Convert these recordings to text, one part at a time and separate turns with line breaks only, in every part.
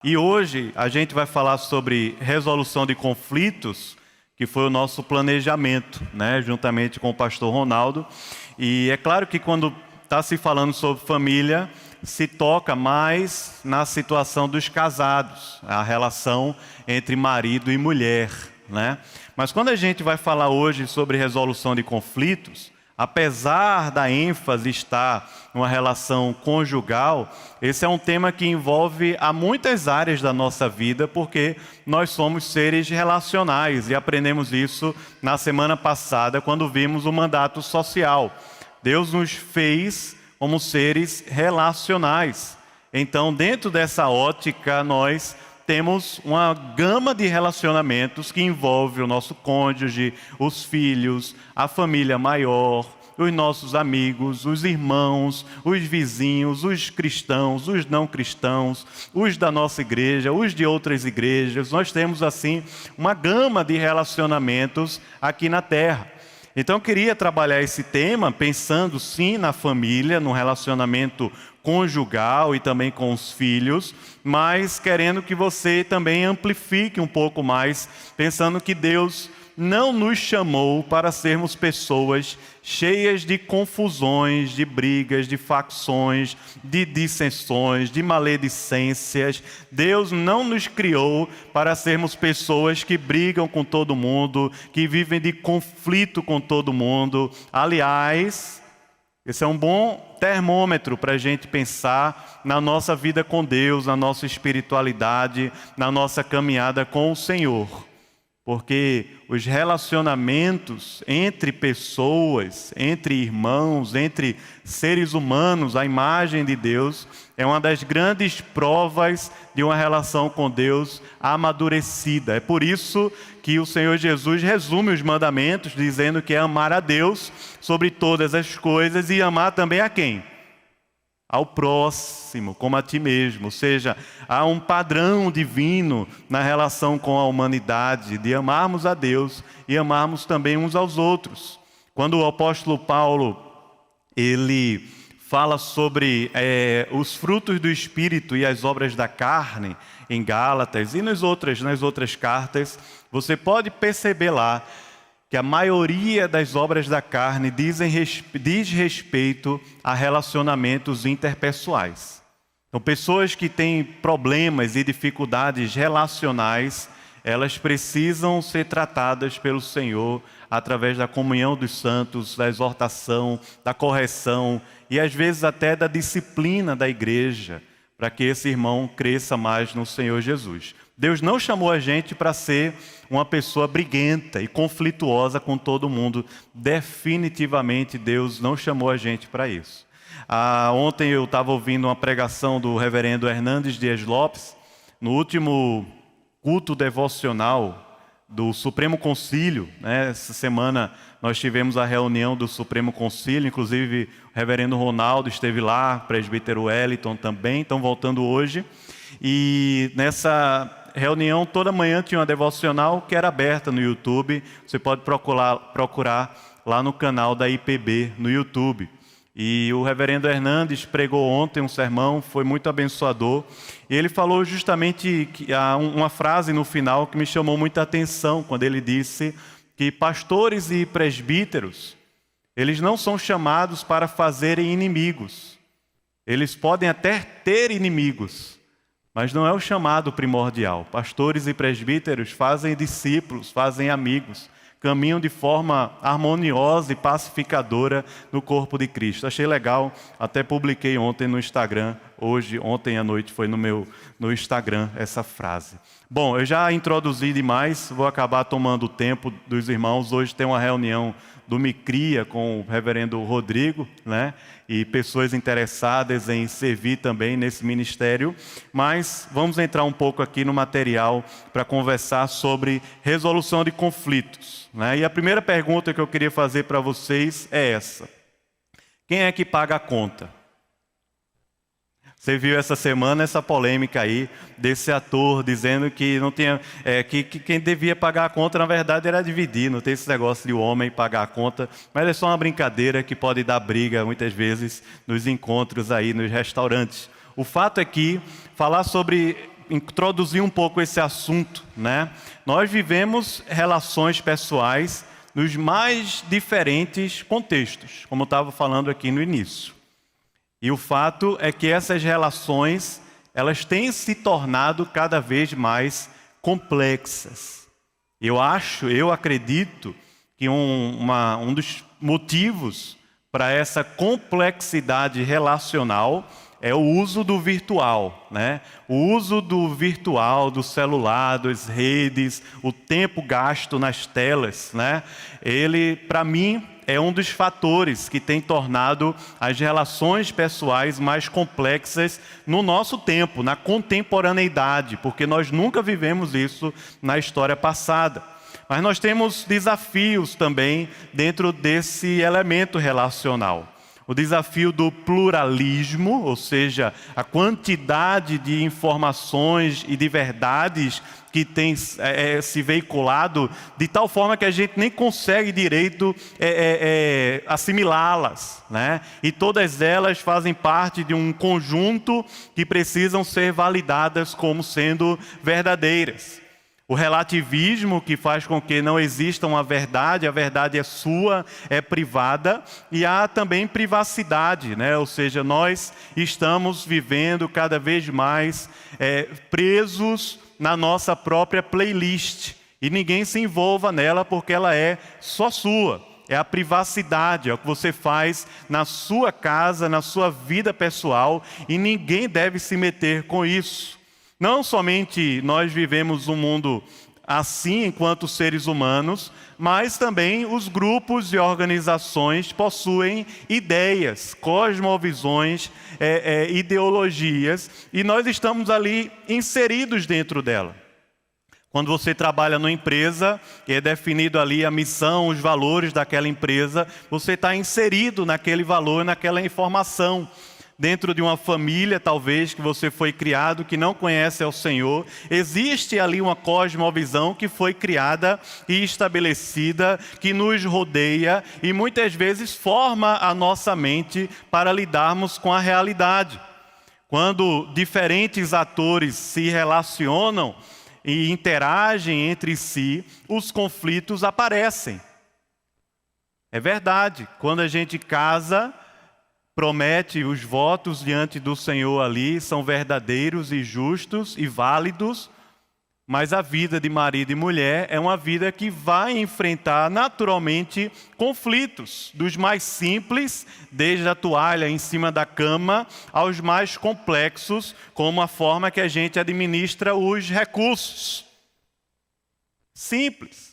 E hoje a gente vai falar sobre resolução de conflitos, que foi o nosso planejamento, né, juntamente com o pastor Ronaldo. E é claro que quando está se falando sobre família, se toca mais na situação dos casados, a relação entre marido e mulher, né? Mas quando a gente vai falar hoje sobre resolução de conflitos, apesar da ênfase estar numa relação conjugal, esse é um tema que envolve a muitas áreas da nossa vida, porque nós somos seres relacionais e aprendemos isso na semana passada, quando vimos o mandato social. Deus nos fez como seres relacionais. Então, dentro dessa ótica, nós temos uma gama de relacionamentos que envolve o nosso cônjuge, os filhos, a família maior, os nossos amigos, os irmãos, os vizinhos, os cristãos, os não cristãos, os da nossa igreja, os de outras igrejas. Nós temos, assim, uma gama de relacionamentos aqui na Terra. Então eu queria trabalhar esse tema pensando sim na família, no relacionamento conjugal e também com os filhos, mas querendo que você também amplifique um pouco mais, pensando que Deus não nos chamou para sermos pessoas cheias de confusões, de brigas, de facções, de dissensões, de maledicências. Deus não nos criou para sermos pessoas que brigam com todo mundo, que vivem de conflito com todo mundo. Aliás, esse é um bom termômetro para a gente pensar na nossa vida com Deus, na nossa espiritualidade, na nossa caminhada com o Senhor. Porque os relacionamentos entre pessoas, entre irmãos, entre seres humanos, a imagem de Deus, é uma das grandes provas de uma relação com Deus amadurecida. É por isso que o Senhor Jesus resume os mandamentos, dizendo que é amar a Deus sobre todas as coisas e amar também a quem? Ao próximo, como a ti mesmo. Ou seja, há um padrão divino na relação com a humanidade, de amarmos a Deus e amarmos também uns aos outros. Quando o apóstolo Paulo, ele fala sobre os frutos do Espírito e as obras da carne, em Gálatas e nas outras cartas, você pode perceber lá que a maioria das obras da carne diz respeito a relacionamentos interpessoais. Então, pessoas que têm problemas e dificuldades relacionais, elas precisam ser tratadas pelo Senhor através da comunhão dos santos, da exortação, da correção e às vezes até da disciplina da igreja, para que esse irmão cresça mais no Senhor Jesus. Deus não chamou a gente para ser uma pessoa briguenta e conflituosa com todo mundo. Definitivamente Deus não chamou a gente para isso. Ontem eu estava ouvindo uma pregação do reverendo Hernandes Dias Lopes, no último culto devocional do Supremo Concílio, né? Essa semana nós tivemos a reunião do Supremo Concílio, inclusive o reverendo Ronaldo esteve lá, o presbítero Wellington também, estão voltando hoje. E nessa reunião, toda manhã tinha uma devocional que era aberta no YouTube. Você pode procurar lá no canal da IPB, no YouTube. E o reverendo Hernandes pregou ontem um sermão, foi muito abençoador. E ele falou justamente uma frase no final que me chamou muita atenção, quando ele disse que pastores e presbíteros, eles não são chamados para fazerem inimigos. Eles podem até ter inimigos, mas não é o chamado primordial. Pastores e presbíteros fazem discípulos, fazem amigos, caminham de forma harmoniosa e pacificadora no corpo de Cristo. Achei legal, até publiquei ontem no Instagram, ontem à noite foi no Instagram essa frase. Bom, eu já introduzi demais, vou acabar tomando o tempo dos irmãos. Hoje tem uma reunião do Micria com o reverendo Rodrigo, né? E pessoas interessadas em servir também nesse ministério. Mas vamos entrar um pouco aqui no material para conversar sobre resolução de conflitos, né? E a primeira pergunta que eu queria fazer para vocês é essa: quem é que paga a conta? Você viu essa semana essa polêmica aí desse ator dizendo que não tinha, que quem devia pagar a conta na verdade era dividir, não tem esse negócio de o homem pagar a conta, mas é só uma brincadeira que pode dar briga muitas vezes nos encontros aí nos restaurantes. O fato é que falar sobre introduzir um pouco esse assunto, né? Nós vivemos relações pessoais nos mais diferentes contextos, como eu estava falando aqui no início. E o fato é que essas relações, elas têm se tornado cada vez mais complexas. Eu acredito que um dos motivos para essa complexidade relacional é o uso do virtual, né? O uso do virtual, do celular, das redes, o tempo gasto nas telas, né? Ele, para mim, é um dos fatores que tem tornado as relações pessoais mais complexas no nosso tempo, na contemporaneidade, porque nós nunca vivemos isso na história passada. Mas nós temos desafios também dentro desse elemento relacional. O desafio do pluralismo, ou seja, a quantidade de informações e de verdades que tem se veiculado de tal forma que a gente nem consegue direito assimilá-las, né? E todas elas fazem parte de um conjunto que precisam ser validadas como sendo verdadeiras. O relativismo, que faz com que não exista uma verdade, a verdade é sua, é privada, e há também privacidade, né? Ou seja, nós estamos vivendo cada vez mais presos na nossa própria playlist, e ninguém se envolva nela porque ela é só sua. É a privacidade, é o que você faz na sua casa, na sua vida pessoal, e ninguém deve se meter com isso. Não somente nós vivemos um mundo assim enquanto seres humanos, mas também os grupos e organizações possuem ideias, cosmovisões, ideologias, e nós estamos ali inseridos dentro dela. Quando você trabalha numa empresa, que é definido ali a missão, os valores daquela empresa, você está inserido naquele valor, naquela informação. Dentro de uma família, talvez, que você foi criado, que não conhece ao Senhor, existe ali uma cosmovisão que foi criada e estabelecida, que nos rodeia e muitas vezes forma a nossa mente para lidarmos com a realidade. Quando diferentes atores se relacionam e interagem entre si, os conflitos aparecem. É verdade, quando a gente casa, promete os votos diante do Senhor ali, são verdadeiros e justos e válidos, mas a vida de marido e mulher é uma vida que vai enfrentar naturalmente conflitos, dos mais simples, desde a toalha em cima da cama, aos mais complexos, como a forma que a gente administra os recursos. Simples.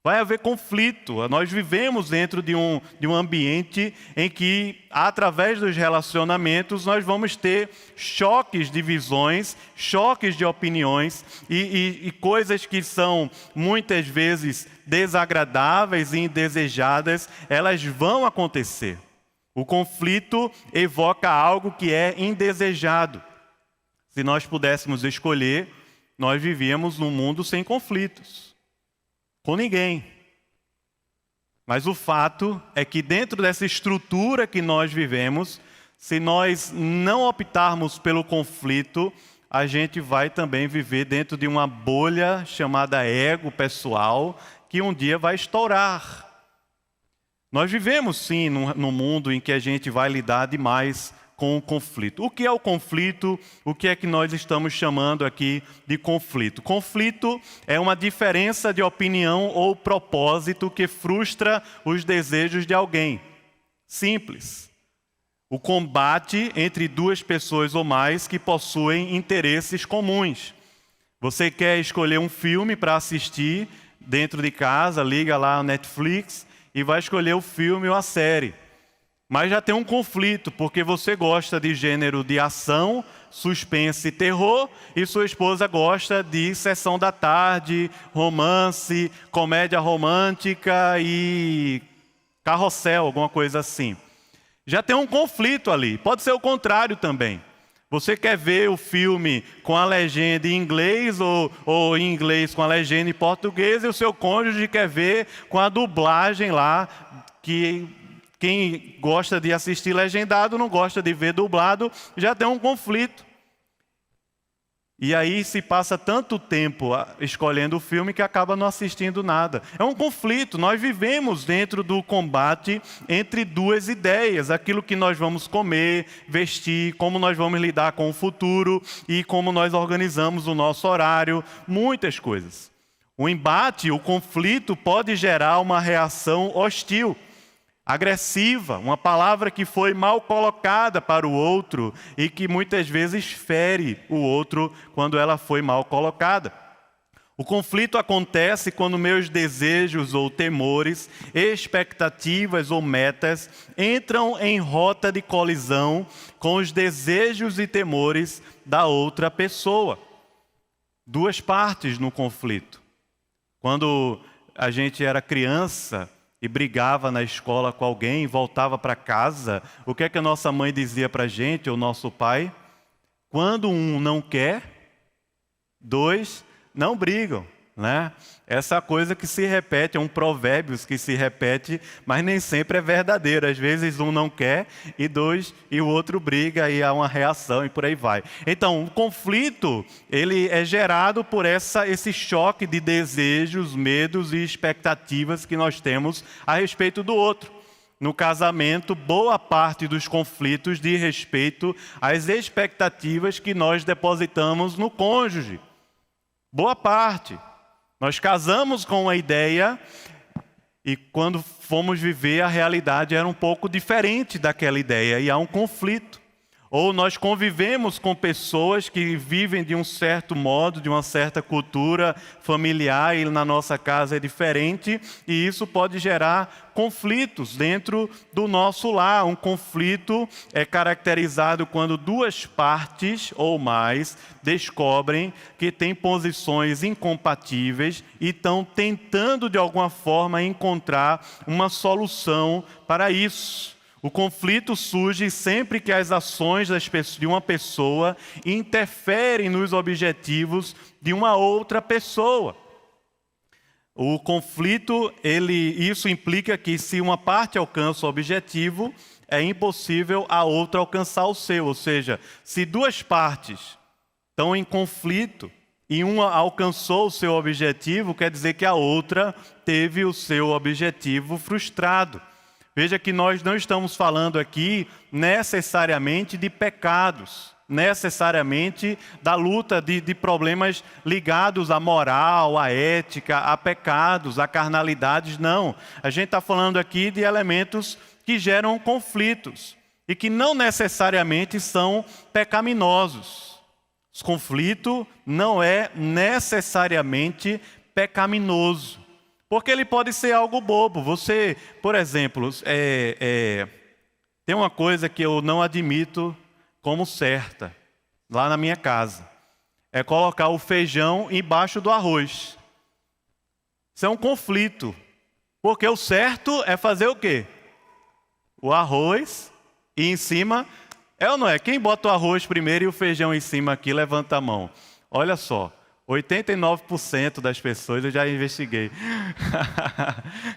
Vai haver conflito. Nós vivemos dentro de um ambiente em que, através dos relacionamentos, nós vamos ter choques de visões, choques de opiniões e coisas que são muitas vezes desagradáveis e indesejadas, elas vão acontecer. O conflito evoca algo que é indesejado. Se nós pudéssemos escolher, nós vivíamos num mundo sem conflitos. Com ninguém. Mas o fato é que dentro dessa estrutura que nós vivemos, se nós não optarmos pelo conflito, a gente vai também viver dentro de uma bolha chamada ego pessoal, que um dia vai estourar. Nós vivemos sim num mundo em que a gente vai lidar demais com o conflito. O que é o conflito? O que é que nós estamos chamando aqui de conflito? Conflito é uma diferença de opinião ou propósito que frustra os desejos de alguém. Simples. O combate entre duas pessoas ou mais que possuem interesses comuns. Você quer escolher um filme para assistir dentro de casa, liga lá no Netflix e vai escolher o filme ou a série. Mas já tem um conflito, porque você gosta de gênero de ação, suspense e terror, e sua esposa gosta de sessão da tarde, romance, comédia romântica e carrossel, alguma coisa assim. Já tem um conflito ali. Pode ser o contrário também. Você quer ver o filme com a legenda em inglês ou em inglês com a legenda em português, e o seu cônjuge quer ver com a dublagem lá, que quem gosta de assistir legendado não gosta de ver dublado, já tem um conflito. E aí se passa tanto tempo escolhendo o filme que acaba não assistindo nada. É um conflito, nós vivemos dentro do combate entre duas ideias, aquilo que nós vamos comer, vestir, como nós vamos lidar com o futuro e como nós organizamos o nosso horário, muitas coisas. O embate, o conflito pode gerar uma reação hostil, agressiva, uma palavra que foi mal colocada para o outro e que muitas vezes fere o outro quando ela foi mal colocada. O conflito acontece quando meus desejos ou temores, expectativas ou metas entram em rota de colisão com os desejos e temores da outra pessoa. Duas partes no conflito. Quando a gente era criança e brigava na escola com alguém e voltava para casa, o que é que a nossa mãe dizia para a gente, ou nosso pai? Quando um não quer, dois não brigam, né? Essa coisa que se repete, é um provérbio que se repete, mas nem sempre é verdadeiro. Às vezes um não quer e o outro briga e há uma reação e por aí vai. Então, o conflito, ele é gerado por esse choque de desejos, medos e expectativas que nós temos a respeito do outro. No casamento, boa parte dos conflitos diz respeito às expectativas que nós depositamos no cônjuge. Boa parte. Nós casamos com uma ideia e quando fomos viver a realidade era um pouco diferente daquela ideia e há um conflito. Ou nós convivemos com pessoas que vivem de um certo modo, de uma certa cultura familiar e na nossa casa é diferente e isso pode gerar conflitos dentro do nosso lar. Um conflito é caracterizado quando duas partes ou mais descobrem que têm posições incompatíveis e estão tentando de alguma forma encontrar uma solução para isso. O conflito surge sempre que as ações de uma pessoa interferem nos objetivos de uma outra pessoa. O conflito, isso implica que se uma parte alcança o objetivo, é impossível a outra alcançar o seu. Ou seja, se duas partes estão em conflito e uma alcançou o seu objetivo, quer dizer que a outra teve o seu objetivo frustrado. Veja que nós não estamos falando aqui necessariamente de pecados, necessariamente da luta de problemas ligados à moral, à ética, a pecados, a carnalidades, não. A gente está falando aqui de elementos que geram conflitos e que não necessariamente são pecaminosos. O conflito não é necessariamente pecaminoso. Porque ele pode ser algo bobo. Você, por exemplo, tem uma coisa que eu não admito como certa, lá na minha casa. É colocar o feijão embaixo do arroz. Isso é um conflito. Porque o certo é fazer o quê? O arroz e em cima... É ou não é? Quem bota o arroz primeiro e o feijão em cima aqui, levanta a mão. Olha só. 89% das pessoas eu já investiguei.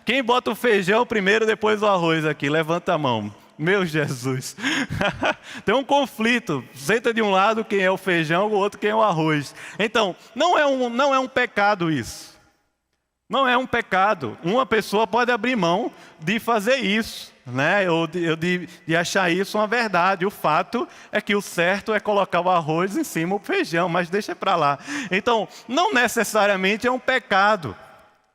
Quem bota o feijão primeiro, depois o arroz aqui? Levanta a mão. Meu Jesus. Tem um conflito. Senta de um lado quem é o feijão, o outro quem é o arroz. Então, não é um pecado isso. Não é um pecado. Uma pessoa pode abrir mão de fazer isso, né? Ou de achar isso uma verdade. O fato é que o certo é colocar o arroz em cima do feijão, mas deixa para lá. Então, não necessariamente é um pecado,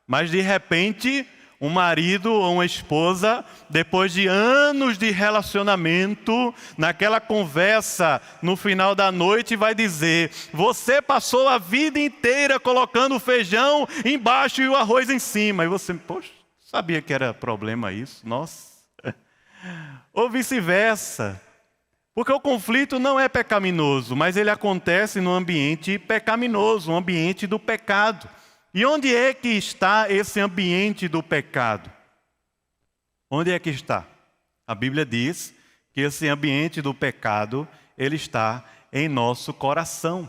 mas de repente um marido ou uma esposa, depois de anos de relacionamento, naquela conversa no final da noite vai dizer: você passou a vida inteira colocando o feijão embaixo e o arroz em cima. E você, poxa, sabia que era problema isso? Nossa. Ou vice-versa. Porque o conflito não é pecaminoso, mas ele acontece no ambiente pecaminoso, um ambiente do pecado. E onde é que está esse ambiente do pecado? Onde é que está? A Bíblia diz que esse ambiente do pecado, ele está em nosso coração.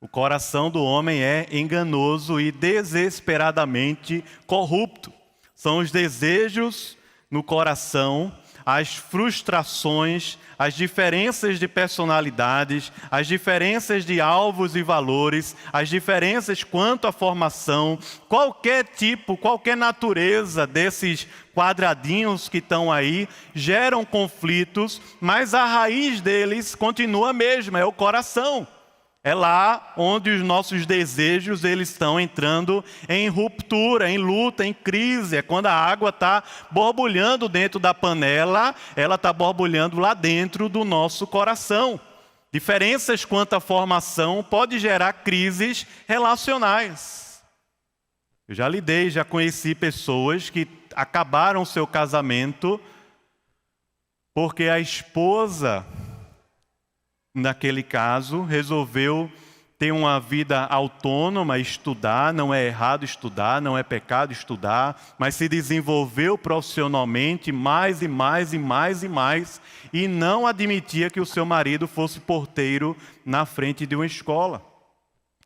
O coração do homem é enganoso e desesperadamente corrupto. São os desejos no coração, as frustrações, as diferenças de personalidades, as diferenças de alvos e valores, as diferenças quanto à formação, qualquer tipo, qualquer natureza desses quadradinhos que estão aí, geram conflitos, mas a raiz deles continua a mesma, é o coração. É lá onde os nossos desejos eles estão entrando em ruptura, em luta, em crise. É quando a água está borbulhando dentro da panela, ela está borbulhando lá dentro do nosso coração. Diferenças quanto à formação pode gerar crises relacionais. Eu já conheci pessoas que acabaram seu casamento porque a esposa, naquele caso, resolveu ter uma vida autônoma, estudar, não é errado estudar, não é pecado estudar, mas se desenvolveu profissionalmente mais e mais e mais e mais, e não admitia que o seu marido fosse porteiro na frente de uma escola.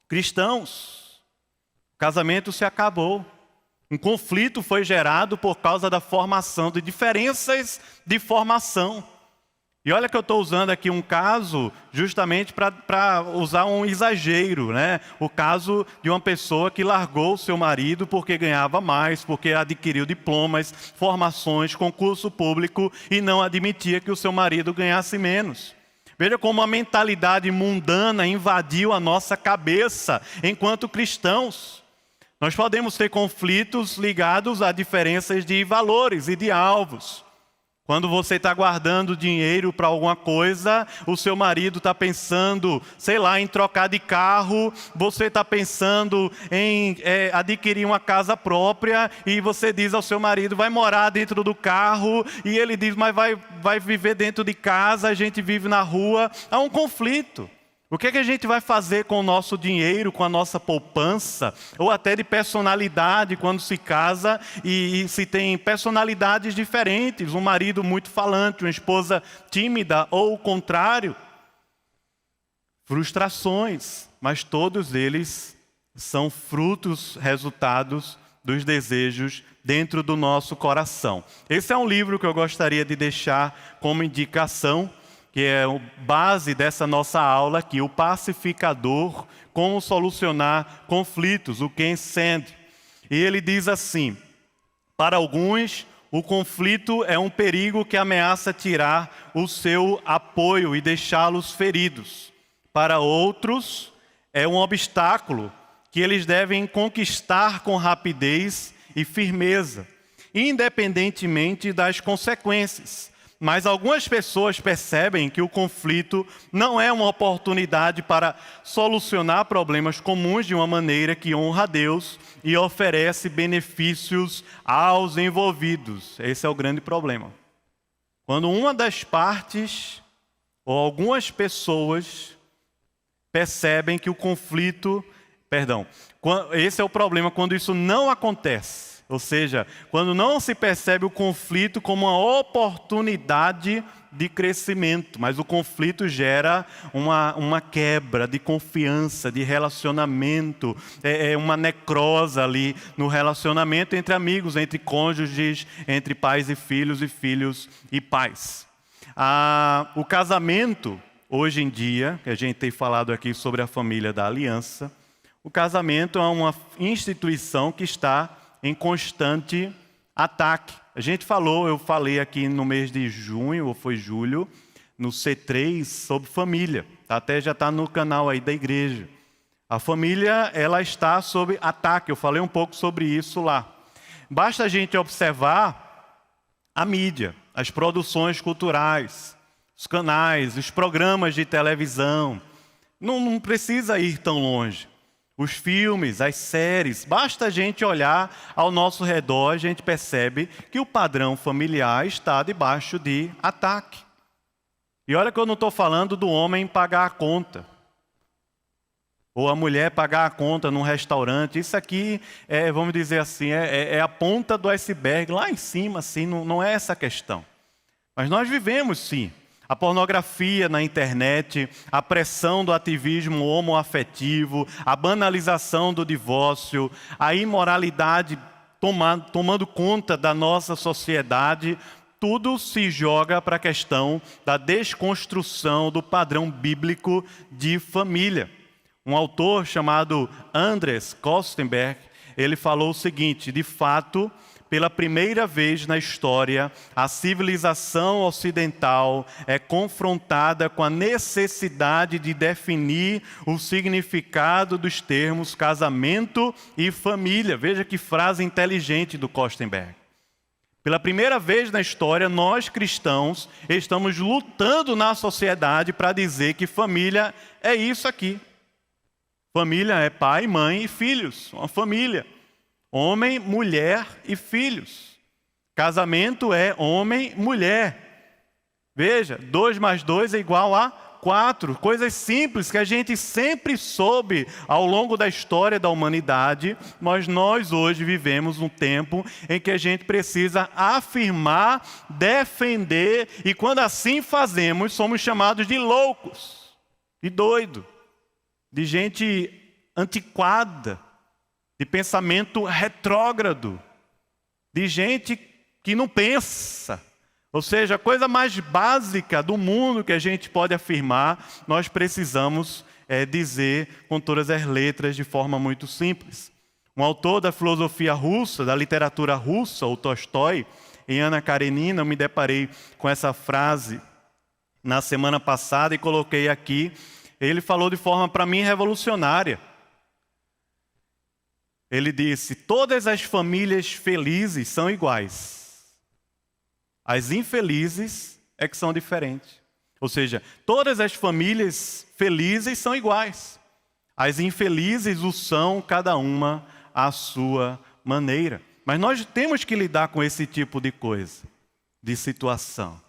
Cristãos, o casamento se acabou. Um conflito foi gerado por causa da formação, de diferenças de formação. E olha que eu estou usando aqui um caso justamente para usar um exagero, né? O caso de uma pessoa que largou o seu marido porque ganhava mais, porque adquiriu diplomas, formações, concurso público e não admitia que o seu marido ganhasse menos. Veja como a mentalidade mundana invadiu a nossa cabeça enquanto cristãos. Nós podemos ter conflitos ligados a diferenças de valores e de alvos. Quando você está guardando dinheiro para alguma coisa, o seu marido está pensando, sei lá, em trocar de carro, você está pensando em adquirir uma casa própria e você diz ao seu marido, vai morar dentro do carro, e ele diz, mas vai viver dentro de casa, a gente vive na rua. Há um conflito. O que é que a gente vai fazer com o nosso dinheiro, com a nossa poupança, ou até de personalidade quando se casa e se tem personalidades diferentes, um marido muito falante, uma esposa tímida ou o contrário? Frustrações, mas todos eles são frutos, resultados dos desejos dentro do nosso coração. Esse é um livro que eu gostaria de deixar como indicação, que é a base dessa nossa aula aqui, o Pacificador, como solucionar conflitos, o Ken Sande. E ele diz assim, para alguns, o conflito é um perigo que ameaça tirar o seu apoio e deixá-los feridos. Para outros, é um obstáculo que eles devem conquistar com rapidez e firmeza, independentemente das consequências. Mas algumas pessoas percebem que o conflito não é uma oportunidade para solucionar problemas comuns de uma maneira que honra a Deus e oferece benefícios aos envolvidos. Esse é o grande problema. Quando uma das partes ou algumas pessoas percebem que o conflito... esse é o problema quando isso não acontece. Ou seja, quando não se percebe o conflito como uma oportunidade de crescimento, mas o conflito gera uma quebra de confiança, de relacionamento, uma necrose ali no relacionamento entre amigos, entre cônjuges, entre pais e filhos e pais. O casamento, hoje em dia, que a gente tem falado aqui sobre a família da aliança, o casamento é uma instituição que está em constante ataque. Eu falei aqui no mês de junho, ou foi julho, no C3, sobre família. Até já está no canal aí da igreja. A família, ela está sob ataque. Eu falei um pouco sobre isso lá. Basta a gente observar a mídia, as produções culturais, os canais, os programas de televisão. Não precisa ir tão longe. Os filmes, as séries, basta a gente olhar ao nosso redor, a gente percebe que o padrão familiar está debaixo de ataque. E olha que eu não estou falando do homem pagar a conta, ou a mulher pagar a conta num restaurante. Isso aqui, vamos dizer assim, é a ponta do iceberg, lá em cima, assim, não é essa a questão. Mas nós vivemos, sim, a pornografia na internet, a pressão do ativismo homoafetivo, a banalização do divórcio, a imoralidade tomando conta da nossa sociedade. tudo se joga para a questão da desconstrução do padrão bíblico de família. Um autor chamado Andres Kostenberg, ele falou o seguinte: de fato, pela primeira vez na história, a civilização ocidental é confrontada com a necessidade de definir o significado dos termos casamento e família. Veja que frase inteligente do Kostenberg. Pela primeira vez na história, nós cristãos estamos lutando na sociedade para dizer que família é isso aqui. Família é pai, mãe e filhos, uma família. Homem, mulher e filhos. Casamento é homem, mulher. Veja, 2 mais 2 é igual a 4. Coisas simples que a gente sempre soube ao longo da história da humanidade, mas nós hoje vivemos um tempo em que a gente precisa afirmar, defender, e quando assim fazemos, somos chamados de loucos, de doido, de gente antiquada, de pensamento retrógrado, de gente que não pensa. Ou seja, a coisa mais básica do mundo que a gente pode afirmar, nós precisamos dizer com todas as letras de forma muito simples. Um autor da filosofia russa, da literatura russa, o Tolstói, em Ana Karenina, eu me deparei com essa frase na semana passada e coloquei aqui. Ele falou de forma, para mim, revolucionária. Ele disse: todas as famílias felizes são iguais. As infelizes é que são diferentes. Ou seja, todas as famílias felizes são iguais. As infelizes o são, cada uma à sua maneira. Mas nós temos que lidar com esse tipo de coisa, de situação.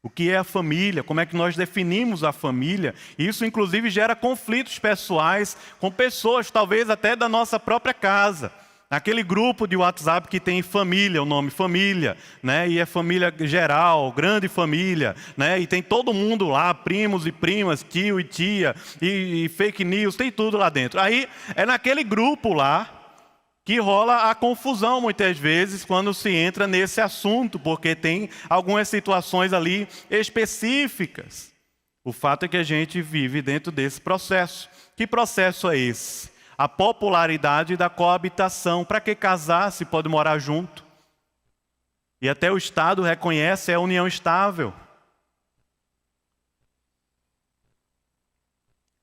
O que é a família? Como é que nós definimos a família? Isso, inclusive, gera conflitos pessoais com pessoas, talvez até da nossa própria casa. Naquele grupo de WhatsApp que tem família, o nome família, né? E é família geral, grande família, né? E tem todo mundo lá, primos e primas, tio e tia, e fake news, tem tudo lá dentro. Aí, é naquele grupo lá que rola a confusão muitas vezes quando se entra nesse assunto, porque tem algumas situações ali específicas. O fato é que a gente vive dentro desse processo. Que processo é esse? A popularidade da coabitação. Para que casar se pode morar junto? E até o Estado reconhece a união estável.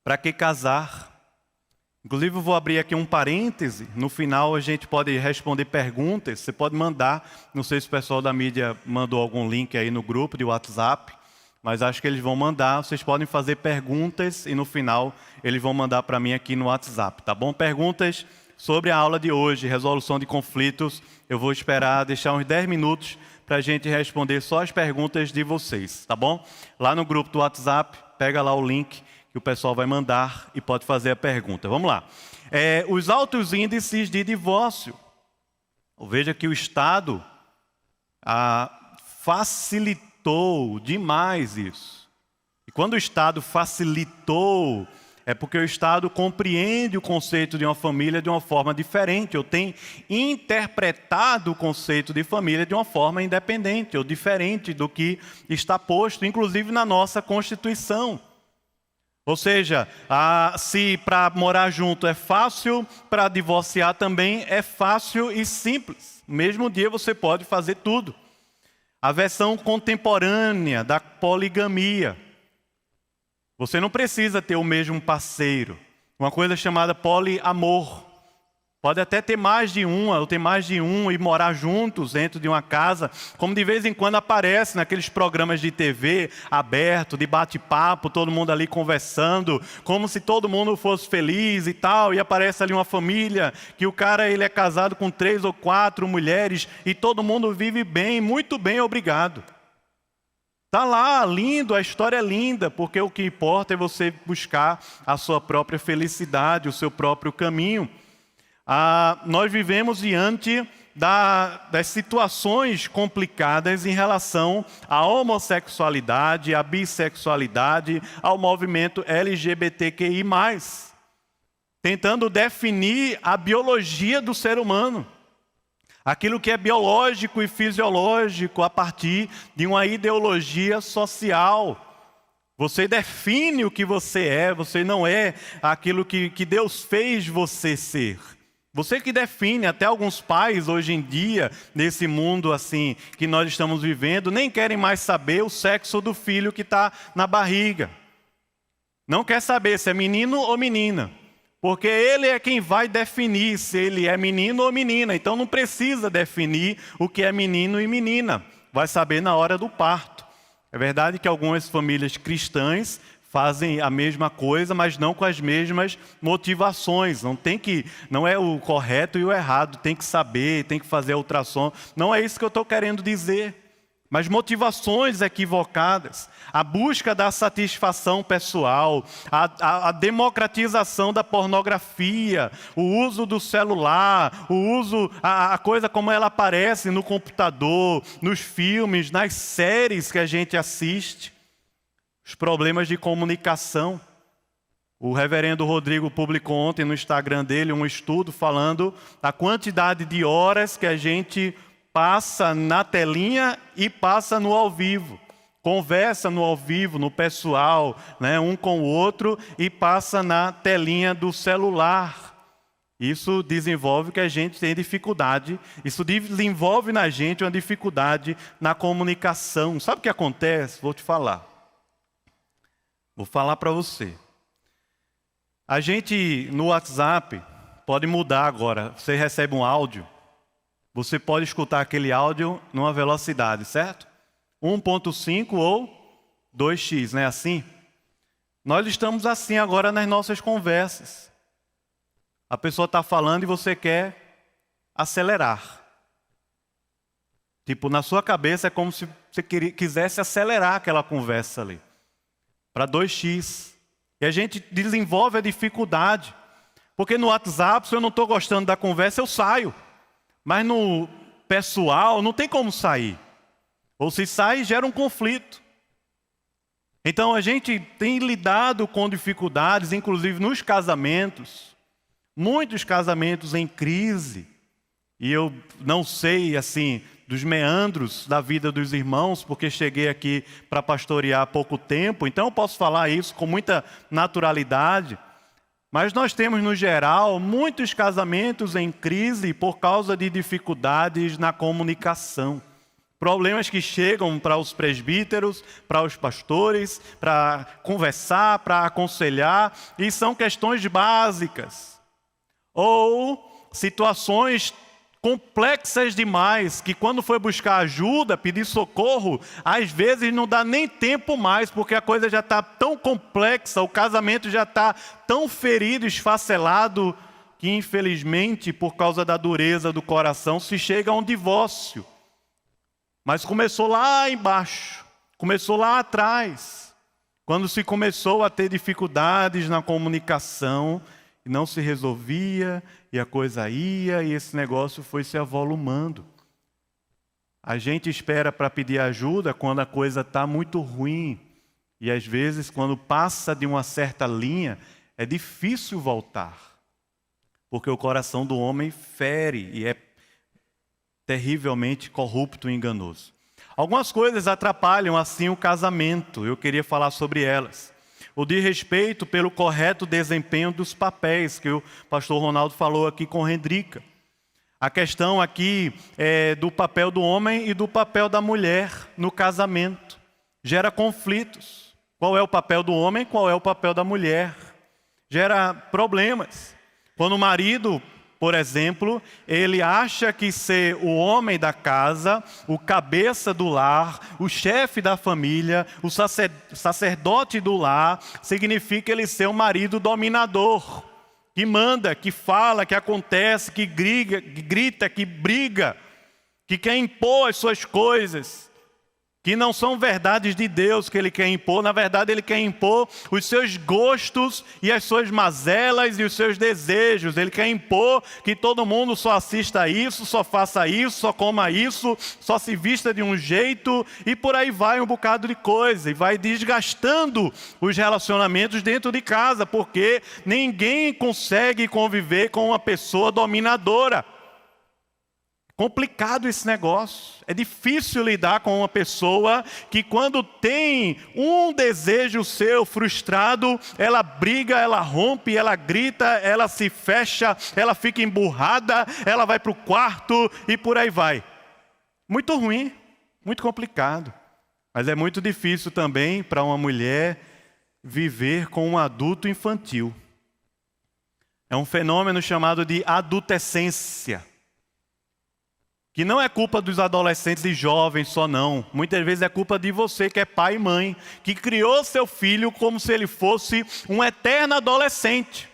Para que casar? Inclusive, eu vou abrir aqui um parêntese. No final, a gente pode responder perguntas. Você pode mandar. Não sei se o pessoal da mídia mandou algum link aí no grupo de WhatsApp, mas acho que eles vão mandar. Vocês podem fazer perguntas e no final eles vão mandar para mim aqui no WhatsApp, tá bom? Perguntas sobre a aula de hoje, resolução de conflitos. Eu vou esperar, deixar uns 10 minutos para a gente responder só as perguntas de vocês, tá bom? Lá no grupo do WhatsApp, pega lá o link que o pessoal vai mandar e pode fazer a pergunta. Vamos lá. Os altos índices de divórcio. Veja que o Estado facilitou demais isso. E quando o Estado facilitou, é porque o Estado compreende o conceito de uma família de uma forma diferente, ou tem interpretado o conceito de família de uma forma independente, ou diferente do que está posto, inclusive na nossa Constituição. Ou seja, se para morar junto é fácil, para divorciar também é fácil e simples. No mesmo dia você pode fazer tudo. A versão contemporânea da poligamia. Você não precisa ter o mesmo parceiro. Uma coisa chamada poliamor. Pode até ter mais de uma, ou ter mais de um e morar juntos dentro de uma casa, como de vez em quando aparece naqueles programas de TV aberto, de bate-papo, todo mundo ali conversando, como se todo mundo fosse feliz e tal, e aparece ali uma família, que o cara ele é casado com 3 ou 4 mulheres, e todo mundo vive bem, muito bem, obrigado. Está lá, lindo, a história é linda, porque o que importa é você buscar a sua própria felicidade, o seu próprio caminho. Nós vivemos diante das situações complicadas em relação à homossexualidade, à bissexualidade, ao movimento LGBTQI+, tentando definir a biologia do ser humano. aquilo que é biológico e fisiológico a partir de uma ideologia social. Você define o que você não é aquilo que Deus fez você ser. Você que define. Até alguns pais hoje em dia, nesse mundo assim que nós estamos vivendo, nem querem mais saber o sexo do filho que está na barriga. Não quer saber se é menino ou menina, porque ele é quem vai definir se ele é menino ou menina. Então não precisa definir o que é menino e menina, vai saber na hora do parto. É verdade que algumas famílias cristãs fazem a mesma coisa, mas não com as mesmas motivações. Não é o correto e o errado, tem que saber, tem que fazer a ultrassom. Não é isso que eu estou querendo dizer. Mas motivações equivocadas, a busca da satisfação pessoal, a democratização da pornografia, o uso do celular, a coisa como ela aparece no computador, nos filmes, nas séries que a gente assiste, os problemas de comunicação. O reverendo Rodrigo publicou ontem no Instagram dele um estudo falando da quantidade de horas que a gente passa na telinha e passa no ao vivo. Conversa no ao vivo, no pessoal, né, um com o outro, e passa na telinha do celular. Isso desenvolve que a gente tem dificuldade, isso desenvolve na gente uma dificuldade na comunicação. Sabe o que acontece? Vou te falar. Vou falar para você. A gente no WhatsApp pode mudar agora. Você recebe um áudio. Você pode escutar aquele áudio numa velocidade, certo? 1.5 ou 2x, não é assim? Nós estamos assim agora nas nossas conversas. A pessoa está falando e você quer acelerar. Tipo, na sua cabeça é como se você quisesse acelerar aquela conversa ali. Para 2x. E a gente desenvolve a dificuldade. Porque no WhatsApp, se eu não estou gostando da conversa, eu saio. Mas no pessoal não tem como sair. Ou se sai, gera um conflito. Então a gente tem lidado com dificuldades, inclusive nos casamentos. Muitos casamentos em crise. E eu não sei, assim, dos meandros da vida dos irmãos, porque cheguei aqui para pastorear há pouco tempo. Então eu posso falar isso com muita naturalidade. Mas nós temos, no geral, muitos casamentos em crise por causa de dificuldades na comunicação. Problemas que chegam para os presbíteros, para os pastores, para conversar, para aconselhar, e são questões básicas. Ou situações complexas demais, que quando foi buscar ajuda, pedir socorro, às vezes não dá nem tempo mais, porque a coisa já está tão complexa, o casamento já está tão ferido, esfacelado, que infelizmente, por causa da dureza do coração, se chega a um divórcio. Mas começou lá embaixo, começou lá atrás, quando se começou a ter dificuldades na comunicação, e não se resolvia, e a coisa ia, e esse negócio foi se avolumando. A gente espera para pedir ajuda quando a coisa está muito ruim, e às vezes quando passa de uma certa linha, é difícil voltar, porque o coração do homem fere, e é terrivelmente corrupto e enganoso. Algumas coisas atrapalham assim o casamento, eu queria falar sobre elas. O de respeito pelo correto desempenho dos papéis, que o pastor Ronaldo falou aqui com Hendrika. A questão aqui é do papel do homem e do papel da mulher no casamento. Gera conflitos. Qual é o papel do homem, qual é o papel da mulher? Gera problemas. Quando o marido, por exemplo, ele acha que ser o homem da casa, o cabeça do lar, o chefe da família, o sacerdote do lar, significa ele ser um marido dominador, que manda, que fala, que acontece, que grita, que briga, que quer impor as suas coisas, que não são verdades de Deus que ele quer impor. Na verdade, ele quer impor os seus gostos e as suas mazelas e os seus desejos. Ele quer impor que todo mundo só assista a isso, só faça isso, só coma isso, só se vista de um jeito, e por aí vai um bocado de coisa. E vai desgastando os relacionamentos dentro de casa, porque ninguém consegue conviver com uma pessoa dominadora. Complicado esse negócio. É difícil lidar com uma pessoa que, quando tem um desejo seu frustrado, ela briga, ela rompe, ela grita, ela se fecha, ela fica emburrada, ela vai para o quarto e por aí vai. Muito ruim, muito complicado. Mas é muito difícil também para uma mulher viver com um adulto infantil. É um fenômeno chamado de adultescência, que não é culpa dos adolescentes e jovens só não. Muitas vezes é culpa de você que é pai e mãe, que criou seu filho como se ele fosse um eterno adolescente.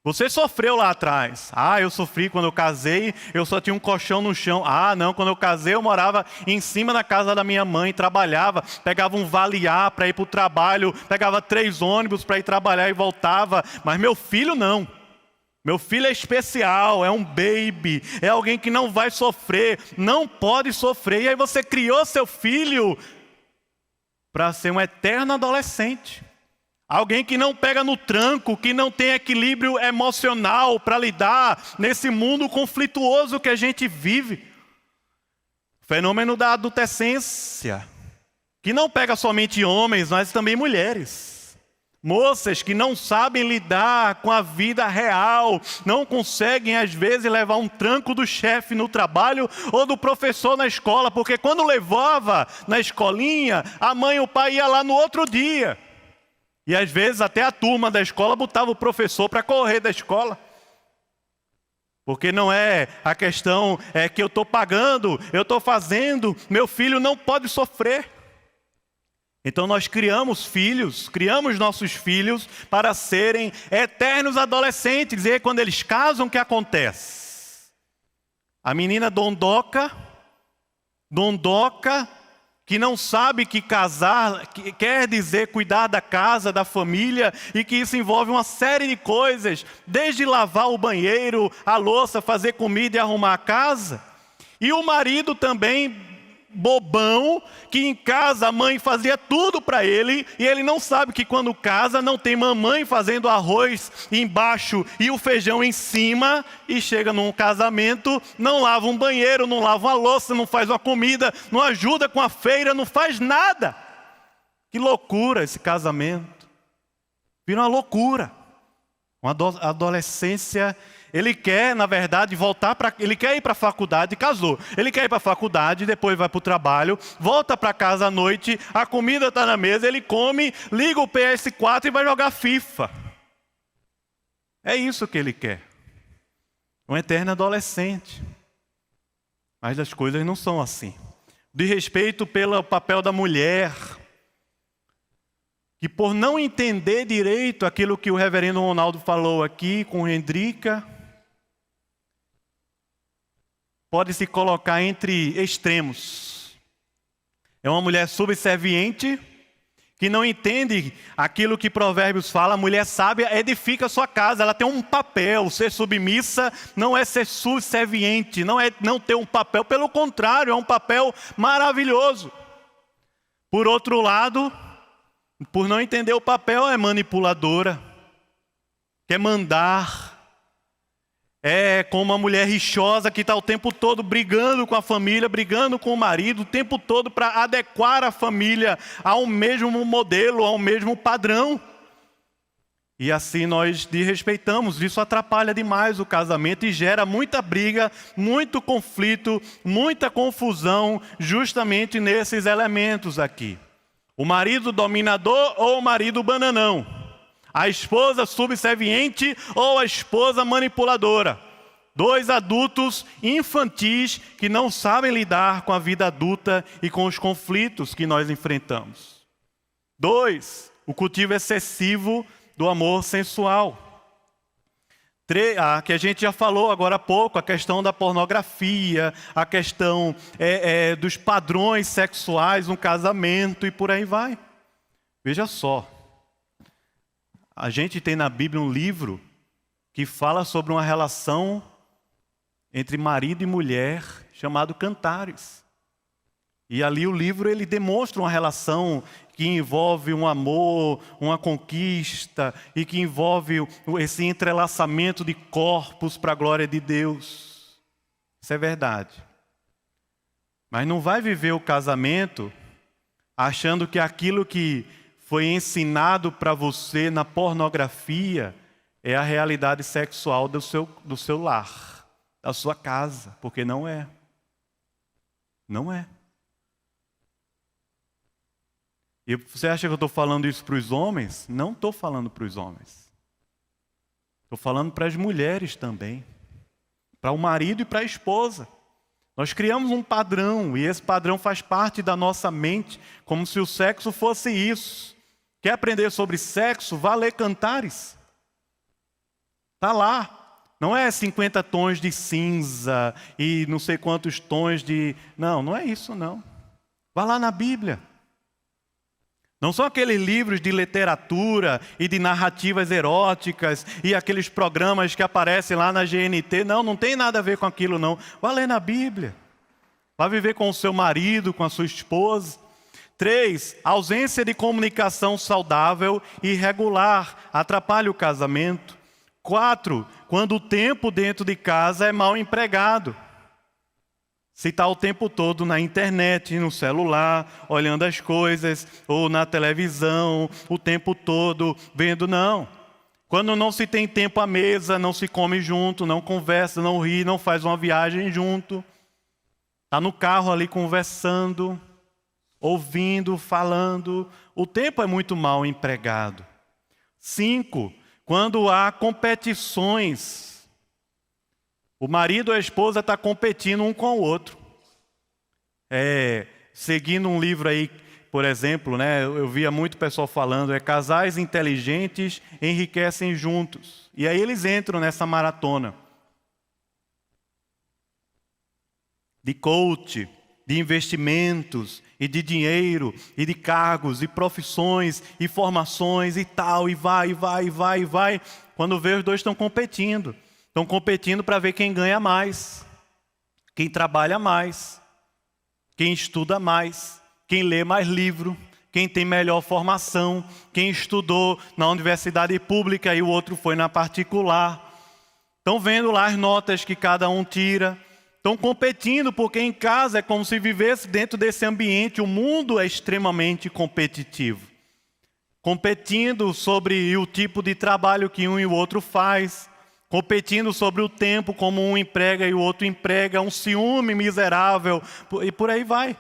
Você sofreu lá atrás. Eu sofri quando eu casei, eu só tinha um colchão no chão. Não, quando eu casei eu morava em cima da casa da minha mãe, trabalhava, pegava um vale-ar para ir para o trabalho, pegava 3 ônibus para ir trabalhar e voltava. Mas meu filho não. Meu filho é especial, é um baby, é alguém que não vai sofrer, não pode sofrer. E aí você criou seu filho para ser um eterno adolescente. Alguém que não pega no tranco, que não tem equilíbrio emocional para lidar nesse mundo conflituoso que a gente vive. Fenômeno da adolescência, que não pega somente homens, mas também mulheres. Moças que não sabem lidar com a vida real, não conseguem às vezes levar um tranco do chefe no trabalho ou do professor na escola, porque quando levava na escolinha, a mãe e o pai iam lá no outro dia. E às vezes até a turma da escola botava o professor para correr da escola. Porque não é a questão que eu estou pagando, eu estou fazendo, meu filho não pode sofrer. Então nós criamos nossos filhos para serem eternos adolescentes. E aí, quando eles casam, o que acontece? A menina dondoca, que não sabe que casar quer dizer cuidar da casa, da família, e que isso envolve uma série de coisas, desde lavar o banheiro, a louça, fazer comida e arrumar a casa. E o marido também bobão, que em casa a mãe fazia tudo para ele, e ele não sabe que quando casa não tem mamãe fazendo arroz embaixo e o feijão em cima, e chega num casamento, não lava um banheiro, não lava uma louça, não faz uma comida, não ajuda com a feira, não faz nada. Que loucura esse casamento. Vira uma loucura. Uma adolescência. Ele quer, na verdade, ele quer ir para a faculdade, casou. Ele quer ir para a faculdade, depois vai para o trabalho, volta para casa à noite, a comida está na mesa, ele come, liga o PS4 e vai jogar FIFA. É isso que ele quer. Um eterno adolescente. Mas as coisas não são assim. De respeito pelo papel da mulher, que por não entender direito aquilo que o reverendo Ronaldo falou aqui com Hendrika, pode se colocar entre extremos. É uma mulher subserviente, que não entende aquilo que Provérbios fala. A mulher sábia edifica a sua casa, ela tem um papel. Ser submissa não é ser subserviente, não é não ter um papel, pelo contrário, é um papel maravilhoso. Por outro lado, por não entender o papel, é manipuladora, quer mandar. É como uma mulher rixosa que está o tempo todo brigando com a família, brigando com o marido, o tempo todo para adequar a família ao mesmo modelo, ao mesmo padrão. E assim nós desrespeitamos. Isso atrapalha demais o casamento e gera muita briga, muito conflito, muita confusão, justamente nesses elementos aqui. O marido dominador ou o marido bananão. A esposa subserviente ou a esposa manipuladora. 2 adultos infantis que não sabem lidar com a vida adulta e com os conflitos que nós enfrentamos. 2, o cultivo excessivo do amor sensual. 3, que a gente já falou agora há pouco, a questão da pornografia, a questão dos padrões sexuais no casamento e por aí vai. Veja só. A gente tem na Bíblia um livro que fala sobre uma relação entre marido e mulher chamado Cantares. E ali o livro ele demonstra uma relação que envolve um amor, uma conquista e que envolve esse entrelaçamento de corpos para a glória de Deus. Isso é verdade. Mas não vai viver o casamento achando que aquilo que foi ensinado para você na pornografia é a realidade sexual do seu lar, da sua casa, porque não é. Não é. E você acha que eu estou falando isso para os homens? Não estou falando para os homens. Estou falando para as mulheres também. Para o marido e para a esposa. Nós criamos um padrão e esse padrão faz parte da nossa mente, como se o sexo fosse isso. Quer aprender sobre sexo? Vá ler Cantares. Está lá. Não é 50 tons de cinza e não sei quantos tons de... Não, não é isso não. Vá lá na Bíblia. Não são aqueles livros de literatura e de narrativas eróticas e aqueles programas que aparecem lá na GNT. Não, não tem nada a ver com aquilo não. Vá ler na Bíblia. Vá viver com o seu marido, com a sua esposa. 3, ausência de comunicação saudável e regular atrapalha o casamento. 4, quando o tempo dentro de casa é mal empregado. Se está o tempo todo na internet, no celular, olhando as coisas, ou na televisão, o tempo todo vendo, não. Quando não se tem tempo à mesa, não se come junto, não conversa, não ri, não faz uma viagem junto. Está no carro ali conversando, ouvindo, falando. O tempo é muito mal empregado. 5, quando há competições. O marido ou a esposa está competindo um com o outro. Seguindo um livro aí, por exemplo, né, eu via muito pessoal falando, casais inteligentes enriquecem juntos. E aí eles entram nessa maratona de coach, de investimentos, e de dinheiro, e de cargos, e profissões, e formações, e tal, e vai. Quando vê, os dois estão competindo. Estão competindo para ver quem ganha mais, quem trabalha mais, quem estuda mais, quem lê mais livro, quem tem melhor formação, quem estudou na universidade pública e o outro foi na particular. Estão vendo lá as notas que cada um tira. Estão competindo porque em casa é como se vivesse dentro desse ambiente. O mundo é extremamente competitivo. Competindo sobre o tipo de trabalho que um e o outro faz. Competindo sobre o tempo, como um emprega e o outro emprega, um ciúme miserável, e por aí vai.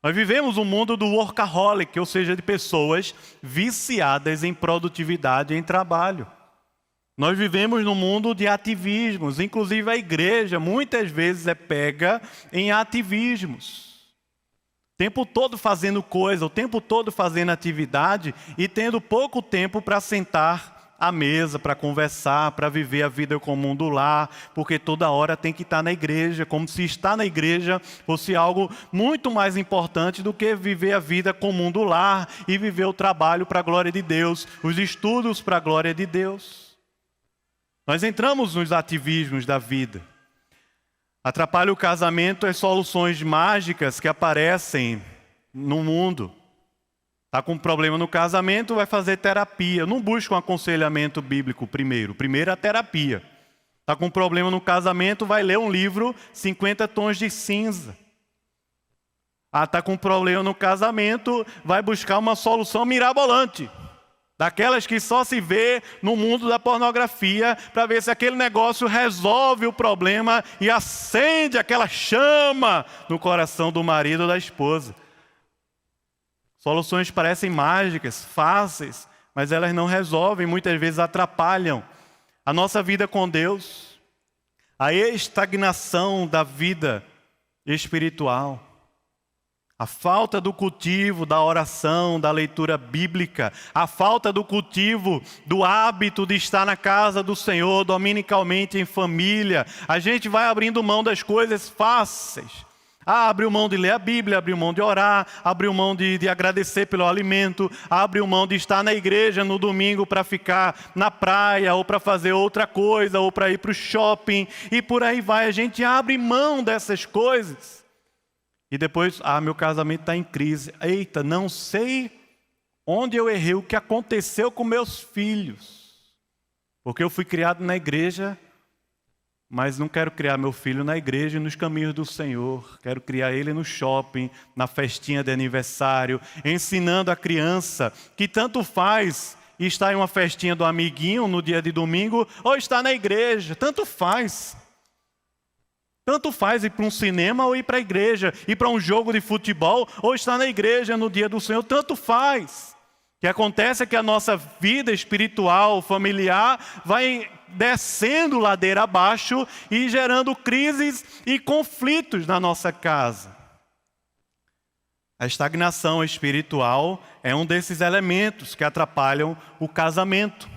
Nós vivemos um mundo do workaholic, ou seja, de pessoas viciadas em produtividade e em trabalho. Nós vivemos num mundo de ativismos, inclusive a igreja muitas vezes é pega em ativismos. O tempo todo fazendo coisa, o tempo todo fazendo atividade e tendo pouco tempo para sentar à mesa, para conversar, para viver a vida comum do lar, porque toda hora tem que estar na igreja, como se estar na igreja fosse algo muito mais importante do que viver a vida comum do lar e viver o trabalho para a glória de Deus, os estudos para a glória de Deus. Nós entramos nos ativismos da vida. Atrapalha o casamento as soluções mágicas que aparecem no mundo. Está com um problema no casamento, vai fazer terapia. Não busca um aconselhamento bíblico primeiro. Primeiro a terapia. Está com um problema no casamento, vai ler um livro 50 tons de cinza. Está com um problema no casamento, vai buscar uma solução mirabolante. Daquelas que só se vê no mundo da pornografia, para ver se aquele negócio resolve o problema e acende aquela chama no coração do marido ou da esposa. Soluções parecem mágicas, fáceis, mas elas não resolvem, muitas vezes atrapalham a nossa vida com Deus. A estagnação da vida espiritual. A falta do cultivo da oração, da leitura bíblica. A falta do cultivo do hábito de estar na casa do Senhor, dominicalmente em família. A gente vai abrindo mão das coisas fáceis. Abriu mão de ler a Bíblia, abriu mão de orar, abriu mão de agradecer pelo alimento, abriu mão de estar na igreja no domingo para ficar na praia, ou para fazer outra coisa, ou para ir para o shopping, e por aí vai. A gente abre mão dessas coisas. E depois, meu casamento está em crise. Eita, não sei onde eu errei, o que aconteceu com meus filhos. Porque eu fui criado na igreja mas não quero criar meu filho na igreja e nos caminhos do Senhor. Quero criar ele no shopping, na festinha de aniversário, ensinando a criança que tanto faz estar em uma festinha do amiguinho no dia de domingo ou estar na igreja. Tanto faz. Tanto faz ir para um cinema ou ir para a igreja, ir para um jogo de futebol ou estar na igreja no dia do Senhor. Tanto faz. O que acontece é que a nossa vida espiritual, familiar, vai descendo ladeira abaixo e gerando crises e conflitos na nossa casa. A estagnação espiritual é um desses elementos que atrapalham o casamento.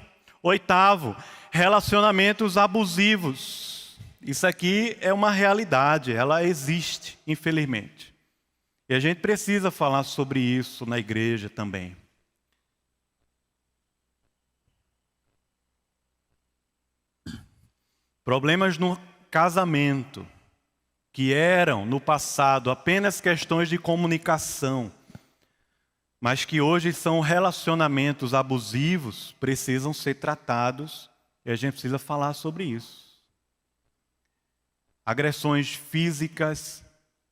8º, relacionamentos abusivos. Isso aqui é uma realidade, ela existe, infelizmente. E a gente precisa falar sobre isso na igreja também. Problemas no casamento, que eram no passado apenas questões de comunicação, mas que hoje são relacionamentos abusivos, precisam ser tratados e a gente precisa falar sobre isso. Agressões físicas,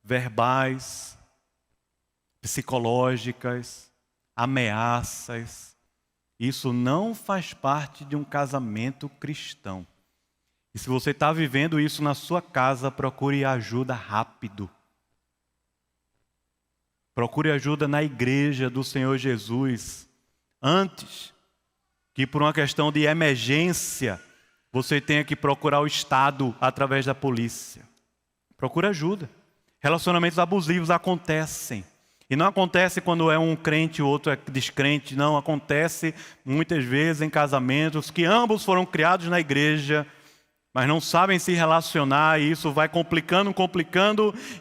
verbais, psicológicas, ameaças. Isso não faz parte de um casamento cristão. E se você está vivendo isso na sua casa, procure ajuda rápido. Procure ajuda na igreja do Senhor Jesus, antes que por uma questão de emergência, você tenha que procurar o Estado através da polícia. Procure ajuda. Relacionamentos abusivos acontecem. E não acontece quando é um crente e o outro é descrente. Não, acontece muitas vezes em casamentos que ambos foram criados na igreja, mas não sabem se relacionar, e isso vai complicando,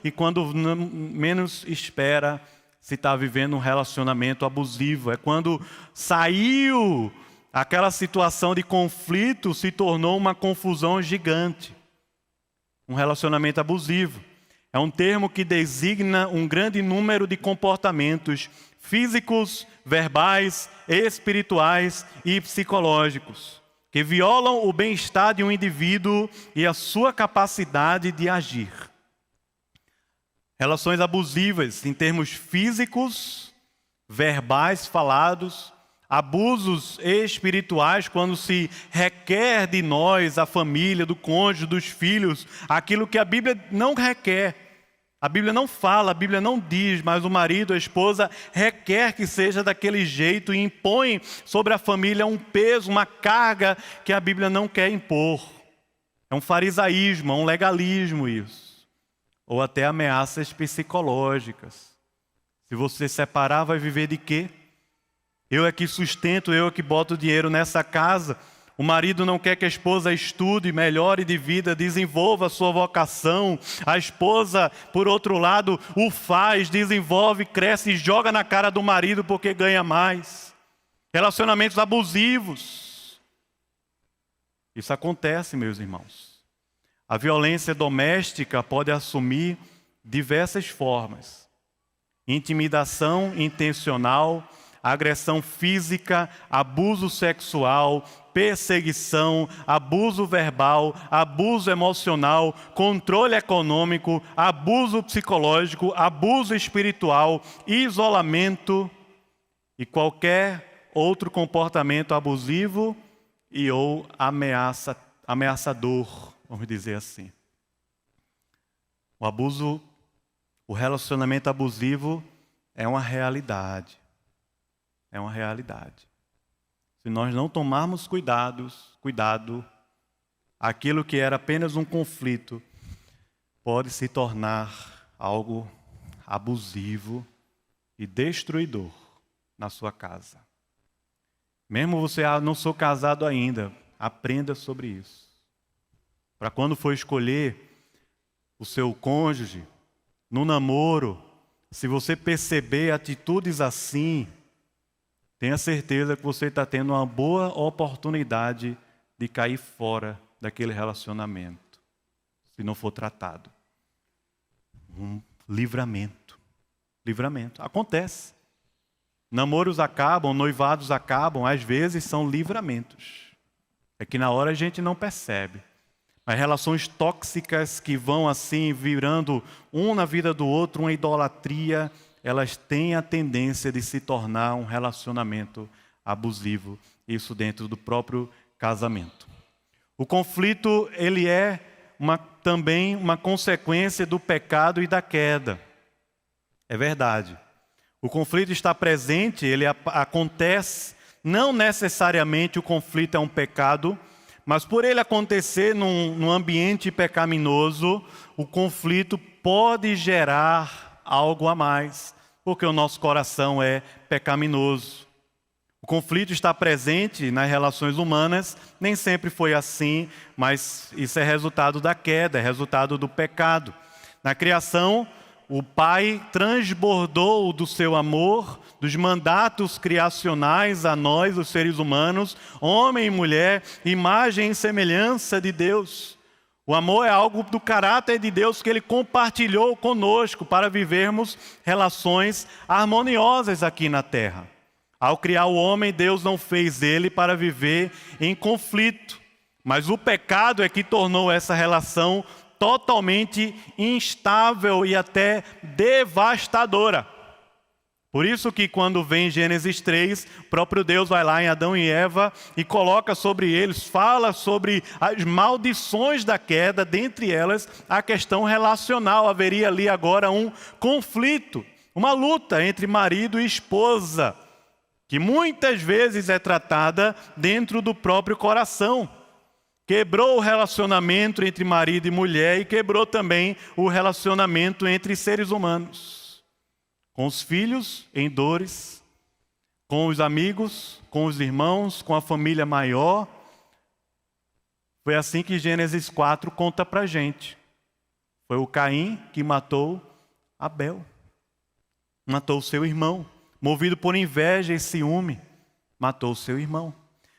e quando menos espera, se está vivendo um relacionamento abusivo. É quando saiu aquela situação de conflito, se tornou uma confusão gigante. Um relacionamento abusivo é um termo que designa um grande número de comportamentos físicos, verbais, espirituais e psicológicos, que violam o bem-estar de um indivíduo e a sua capacidade de agir. Relações abusivas em termos físicos, verbais falados, abusos espirituais quando se requer de nós, a família, do cônjuge, dos filhos, aquilo que a Bíblia não requer. A Bíblia não fala, a Bíblia não diz, mas o marido, a esposa requer que seja daquele jeito e impõe sobre a família um peso, uma carga que a Bíblia não quer impor. É um farisaísmo, é um legalismo isso. Ou até ameaças psicológicas. Se você separar, vai viver de quê? Eu é que sustento, eu é que boto dinheiro nessa casa. O marido não quer que a esposa estude, melhore de vida, desenvolva a sua vocação. A esposa, por outro lado, o faz, desenvolve, cresce e joga na cara do marido porque ganha mais. Relacionamentos abusivos. Isso acontece, meus irmãos. A violência doméstica pode assumir diversas formas. Intimidação intencional, agressão física, abuso sexual, perseguição, abuso verbal, abuso emocional, controle econômico, abuso psicológico, abuso espiritual, isolamento e qualquer outro comportamento abusivo e ou ameaçador, vamos dizer assim. O relacionamento abusivo é uma realidade. É uma realidade. Se nós não tomarmos cuidado, aquilo que era apenas um conflito pode se tornar algo abusivo e destruidor na sua casa. Mesmo você não sou casado ainda, aprenda sobre isso. Para quando for escolher o seu cônjuge, no namoro, se você perceber atitudes assim, tenha certeza que você está tendo uma boa oportunidade de cair fora daquele relacionamento, se não for tratado. Um livramento. Livramento. Acontece. Namoros acabam, noivados acabam, às vezes são livramentos. É que na hora a gente não percebe. As relações tóxicas que vão assim virando um na vida do outro, uma idolatria, elas têm a tendência de se tornar um relacionamento abusivo, isso dentro do próprio casamento. O conflito, ele é também uma consequência do pecado e da queda. É verdade. O conflito está presente, ele acontece, não necessariamente o conflito é um pecado, mas por ele acontecer num ambiente pecaminoso, o conflito pode gerar algo a mais, porque o nosso coração é pecaminoso. O conflito está presente nas relações humanas, nem sempre foi assim, mas isso é resultado da queda, é resultado do pecado. Na criação, o Pai transbordou do seu amor, dos mandatos criacionais a nós, os seres humanos, homem e mulher, imagem e semelhança de Deus. O amor é algo do caráter de Deus que Ele compartilhou conosco para vivermos relações harmoniosas aqui na terra. Ao criar o homem, Deus não fez ele para viver em conflito, mas o pecado é que tornou essa relação totalmente instável e até devastadora. Por isso que quando vem Gênesis 3, o próprio Deus vai lá em Adão e Eva e coloca sobre eles, fala sobre as maldições da queda, dentre elas a questão relacional. Haveria ali agora um conflito, uma luta entre marido e esposa, que muitas vezes é tratada dentro do próprio coração. Quebrou o relacionamento entre marido e mulher e quebrou também o relacionamento entre seres humanos. Com os filhos em dores, com os amigos, com os irmãos, com a família maior. Foi assim que Gênesis 4 conta pra gente. Foi o Caim que matou Abel. Matou o seu irmão. Movido por inveja e ciúme, matou o seu irmão.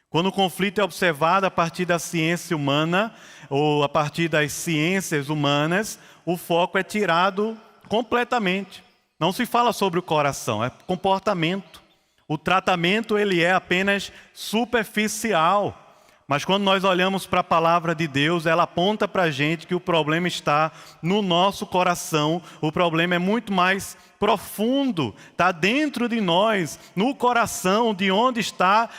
Quando o conflito é observado a partir da ciência humana, ou a partir das ciências humanas, o foco é tirado completamente. Não se fala sobre o coração, é comportamento. O tratamento ele é apenas superficial. Mas quando nós olhamos para a palavra de Deus, ela aponta para a gente que o problema está no nosso coração. O problema é muito mais profundo, está dentro de nós, no coração, de onde está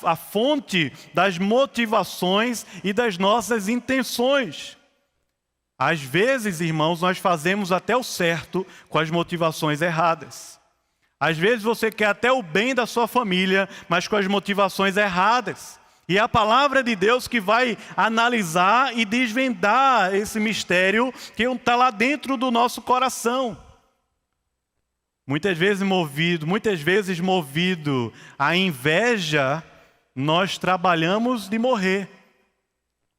a fonte das motivações e das nossas intenções. Às vezes, irmãos, nós fazemos até o certo com as motivações erradas. Às vezes você quer até o bem da sua família, mas com as motivações erradas. E é a palavra de Deus que vai analisar e desvendar esse mistério que está lá dentro do nosso coração. Muitas vezes movido à inveja, nós trabalhamos de morrer.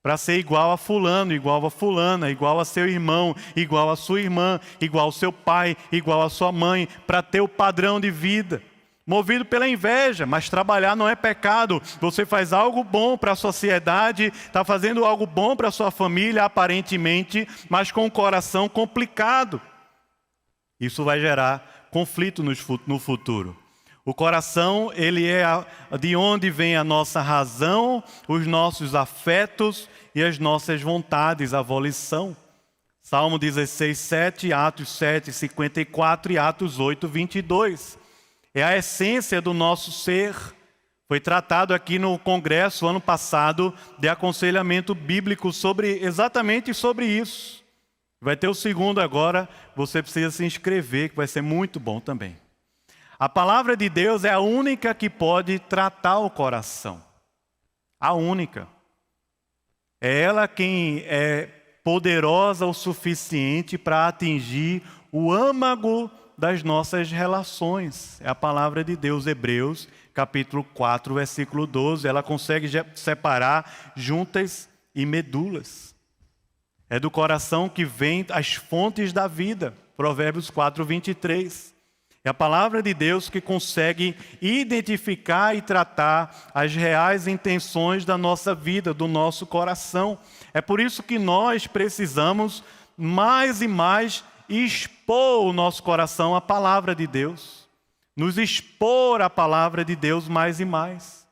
Para ser igual a fulano, igual a fulana, igual a seu irmão, igual a sua irmã, igual ao seu pai, igual a sua mãe, para ter o padrão de vida. Movido pela inveja, mas trabalhar não é pecado. Você faz algo bom para a sociedade, está fazendo algo bom para a sua família, aparentemente, mas com o coração complicado. Isso vai gerar conflito no futuro. O coração, ele é de onde vem a nossa razão, os nossos afetos e as nossas vontades, a volição. Salmo 16, 7, Atos 7, 54 e Atos 8, 22. É a essência do nosso ser. Foi tratado aqui no congresso ano passado de aconselhamento bíblico exatamente sobre isso. Vai ter o segundo agora, você precisa se inscrever, que vai ser muito bom também. A palavra de Deus é a única que pode tratar o coração. A única. É ela quem é poderosa o suficiente para atingir o âmago das nossas relações. É a palavra de Deus, Hebreus, capítulo 4, versículo 12. Ela consegue separar juntas e medulas. É do coração que vem as fontes da vida. Provérbios 4, 23. É a palavra de Deus que consegue identificar e tratar as reais intenções da nossa vida, do nosso coração. É por isso que nós precisamos mais e mais expor o nosso coração à palavra de Deus. Nos expor à palavra de Deus mais e mais.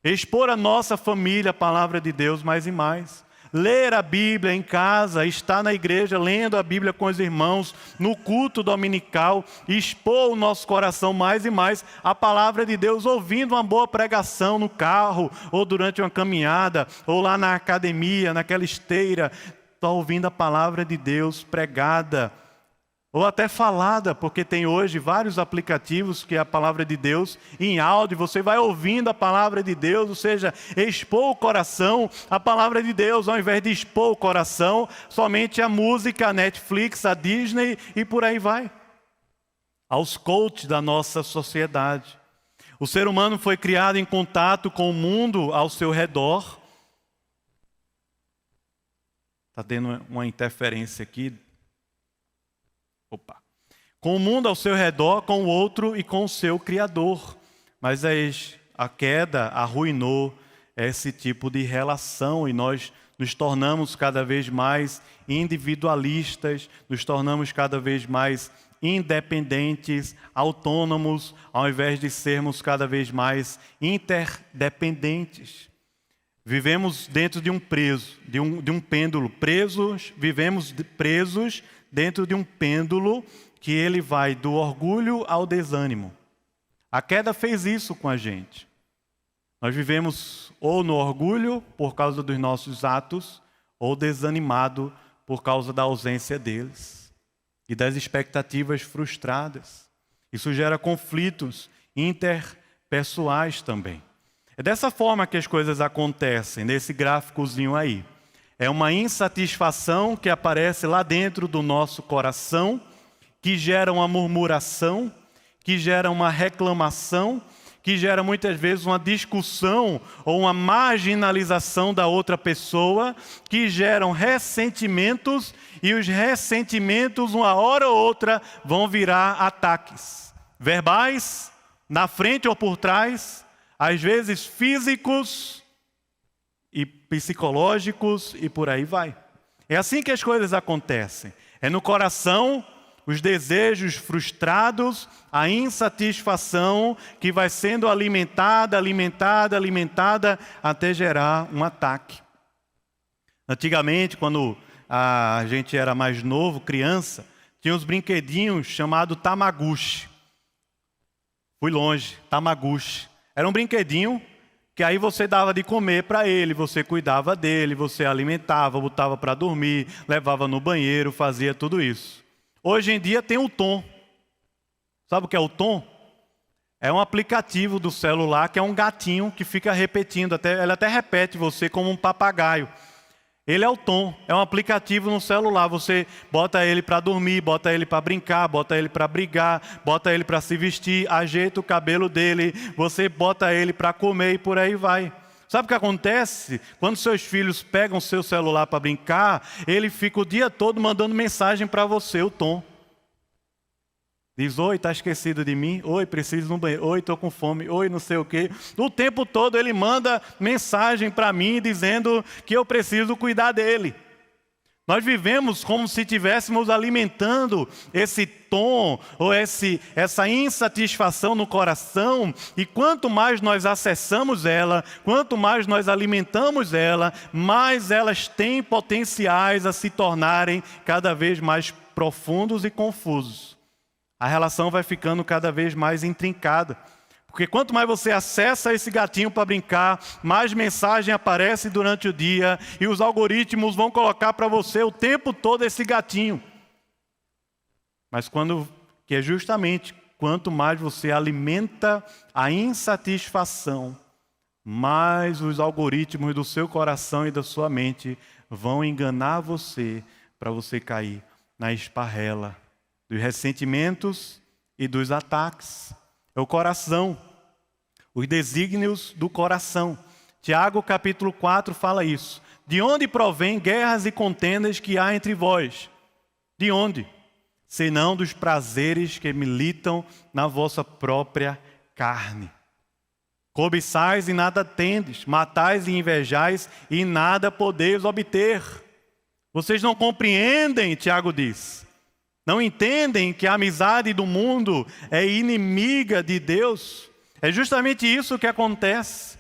Expor a nossa família à palavra de Deus mais e mais. ler a Bíblia em casa, estar na igreja lendo a Bíblia com os irmãos, no culto dominical, expor o nosso coração mais e mais à palavra de Deus, ouvindo uma boa pregação no carro, ou durante uma caminhada, ou lá na academia, naquela esteira, está ouvindo a palavra de Deus pregada, ou até falada, porque tem hoje vários aplicativos que é a palavra de Deus em áudio, você vai ouvindo a palavra de Deus, ou seja, expor o coração à palavra de Deus, ao invés de expor o coração somente a música, a Netflix, a Disney e por aí vai. Aos coaches da nossa sociedade. O ser humano foi criado em contato com o mundo ao seu redor. Está tendo uma interferência aqui. Com o mundo ao seu redor, com o outro e com o seu Criador. Mas a queda arruinou esse tipo de relação e nós nos tornamos cada vez mais individualistas, nos tornamos cada vez mais independentes, autônomos, ao invés de sermos cada vez mais interdependentes. Vivemos dentro de um pêndulo, vivemos presos dentro de um pêndulo que ele vai do orgulho ao desânimo. A queda fez isso com a gente. Nós vivemos ou no orgulho por causa dos nossos atos, ou desanimado por causa da ausência deles e das expectativas frustradas. Isso gera conflitos interpessoais também. É dessa forma que as coisas acontecem, nesse gráficozinho aí. É uma insatisfação que aparece lá dentro do nosso coração, que gera uma murmuração, que gera uma reclamação, que gera muitas vezes uma discussão ou uma marginalização da outra pessoa, que geram ressentimentos, e os ressentimentos, uma hora ou outra, vão virar ataques verbais, na frente ou por trás, às vezes físicos e psicológicos e por aí vai. É assim que as coisas acontecem. É no coração, os desejos frustrados, a insatisfação que vai sendo alimentada até gerar um ataque. Antigamente, quando a gente era mais novo, criança, tinha uns brinquedinhos chamados Tamagotchi. Fui longe, Tamagotchi. Era um brinquedinho que aí você dava de comer para ele, você cuidava dele, você alimentava, botava para dormir, levava no banheiro, fazia tudo isso. Hoje em dia tem o Tom. Sabe o que é o Tom? É um aplicativo do celular que é um gatinho que fica repetindo, ele até repete você como um papagaio. Ele é o Tom, é um aplicativo no celular, você bota ele para dormir, bota ele para brincar, bota ele para brigar, bota ele para se vestir, ajeita o cabelo dele, você bota ele para comer e por aí vai. Sabe o que acontece? Quando seus filhos pegam seu celular para brincar, ele fica o dia todo mandando mensagem para você, o Tom. Diz, oi, está esquecido de mim? Oi, preciso de um banheiro. Oi, estou com fome. Oi, não sei o quê. O tempo todo ele manda mensagem para mim dizendo que eu preciso cuidar dele. Nós vivemos como se estivéssemos alimentando esse tom ou essa insatisfação no coração, e quanto mais nós acessamos ela, quanto mais nós alimentamos ela, mais elas têm potenciais a se tornarem cada vez mais profundos e confusos. A relação vai ficando cada vez mais intrincada. Porque quanto mais você acessa esse gatinho para brincar, mais mensagem aparece durante o dia e os algoritmos vão colocar para você o tempo todo esse gatinho. Mas que é justamente quanto mais você alimenta a insatisfação, mais os algoritmos do seu coração e da sua mente vão enganar você para você cair na esparrela dos ressentimentos e dos ataques. É o coração, os desígnios do coração. Tiago capítulo 4 fala isso. De onde provém guerras e contendas que há entre vós? De onde? Senão dos prazeres que militam na vossa própria carne. Cobiçais e nada tendes, matais e invejais e nada podeis obter. Vocês não compreendem, Tiago diz. Não entendem que a amizade do mundo é inimiga de Deus? É justamente isso que acontece.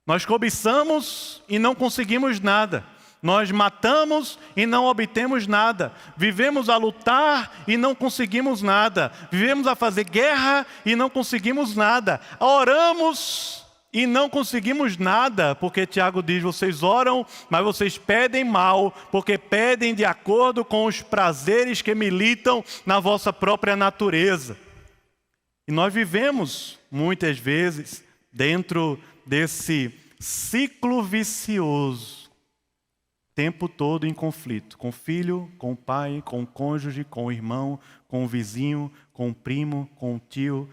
Nós cobiçamos e não conseguimos nada. Nós matamos e não obtemos nada. Vivemos a lutar e não conseguimos nada. Vivemos a fazer guerra e não conseguimos nada. Oramos e não conseguimos nada, porque Tiago diz, vocês oram, mas vocês pedem mal, porque pedem de acordo com os prazeres que militam na vossa própria natureza. E nós vivemos, muitas vezes, dentro desse ciclo vicioso, tempo todo em conflito, com o filho, com o pai, com o cônjuge, com o irmão, com o vizinho, com o primo, com o tio,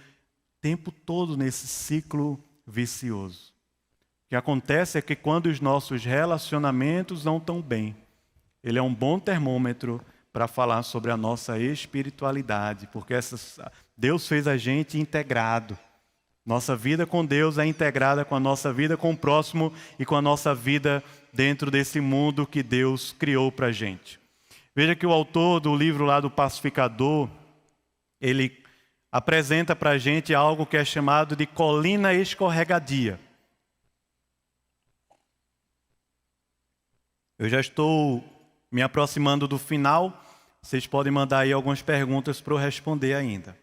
tempo todo nesse ciclo vicioso. O que acontece é que quando os nossos relacionamentos não estão bem, ele é um bom termômetro para falar sobre a nossa espiritualidade, porque Deus fez a gente integrado. Nossa vida com Deus é integrada com a nossa vida com o próximo e com a nossa vida dentro desse mundo que Deus criou para a gente. Veja que o autor do livro lá do Pacificador, ele apresenta para a gente algo que é chamado de colina escorregadia. Eu já estou me aproximando do final, vocês podem mandar aí algumas perguntas para eu responder ainda.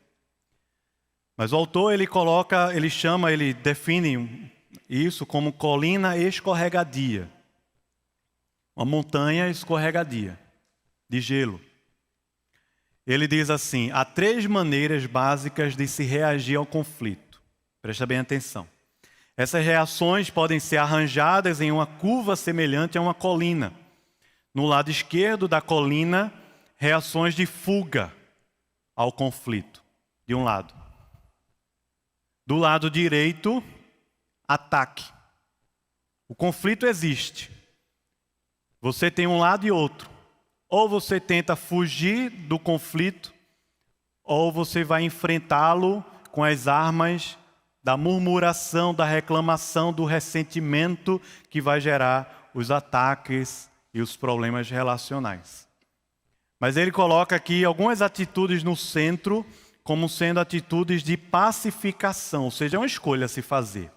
Mas o autor, ele define isso como colina escorregadia. Uma montanha escorregadia, de gelo. Ele diz assim, há 3 maneiras básicas de se reagir ao conflito. Presta bem atenção. Essas reações podem ser arranjadas em uma curva semelhante a uma colina. No lado esquerdo da colina, reações de fuga ao conflito, de um lado. Do lado direito, ataque. O conflito existe. Você tem um lado e outro. Ou você tenta fugir do conflito, ou você vai enfrentá-lo com as armas da murmuração, da reclamação, do ressentimento que vai gerar os ataques e os problemas relacionais. Mas ele coloca aqui algumas atitudes no centro, como sendo atitudes de pacificação, ou seja, é uma escolha a se fazer.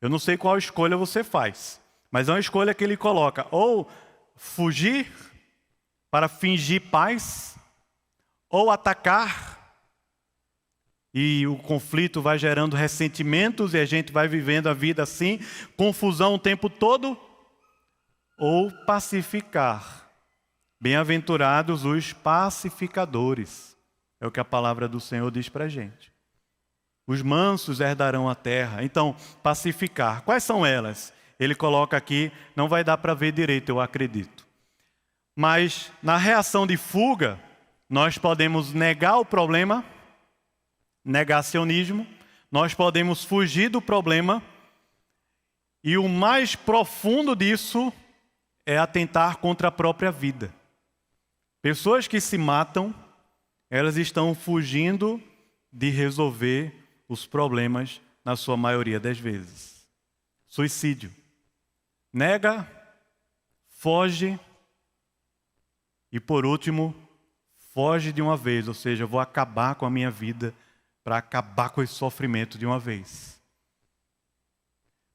Eu não sei qual escolha você faz, mas é uma escolha que ele coloca, ou fugir para fingir paz, ou atacar, e o conflito vai gerando ressentimentos e a gente vai vivendo a vida assim, confusão o tempo todo, ou pacificar. Bem-aventurados os pacificadores. É o que a palavra do Senhor diz para a gente. Os mansos herdarão a terra. Então, pacificar. Quais são elas? Ele coloca aqui, não vai dar para ver direito, eu acredito. Mas, na reação de fuga, nós podemos negar o problema, negacionismo, nós podemos fugir do problema, e o mais profundo disso é atentar contra a própria vida. Pessoas que se matam, elas estão fugindo de resolver os problemas na sua maioria das vezes. Suicídio. Nega, foge e, por último, foge de uma vez. Ou seja, eu vou acabar com a minha vida para acabar com esse sofrimento de uma vez.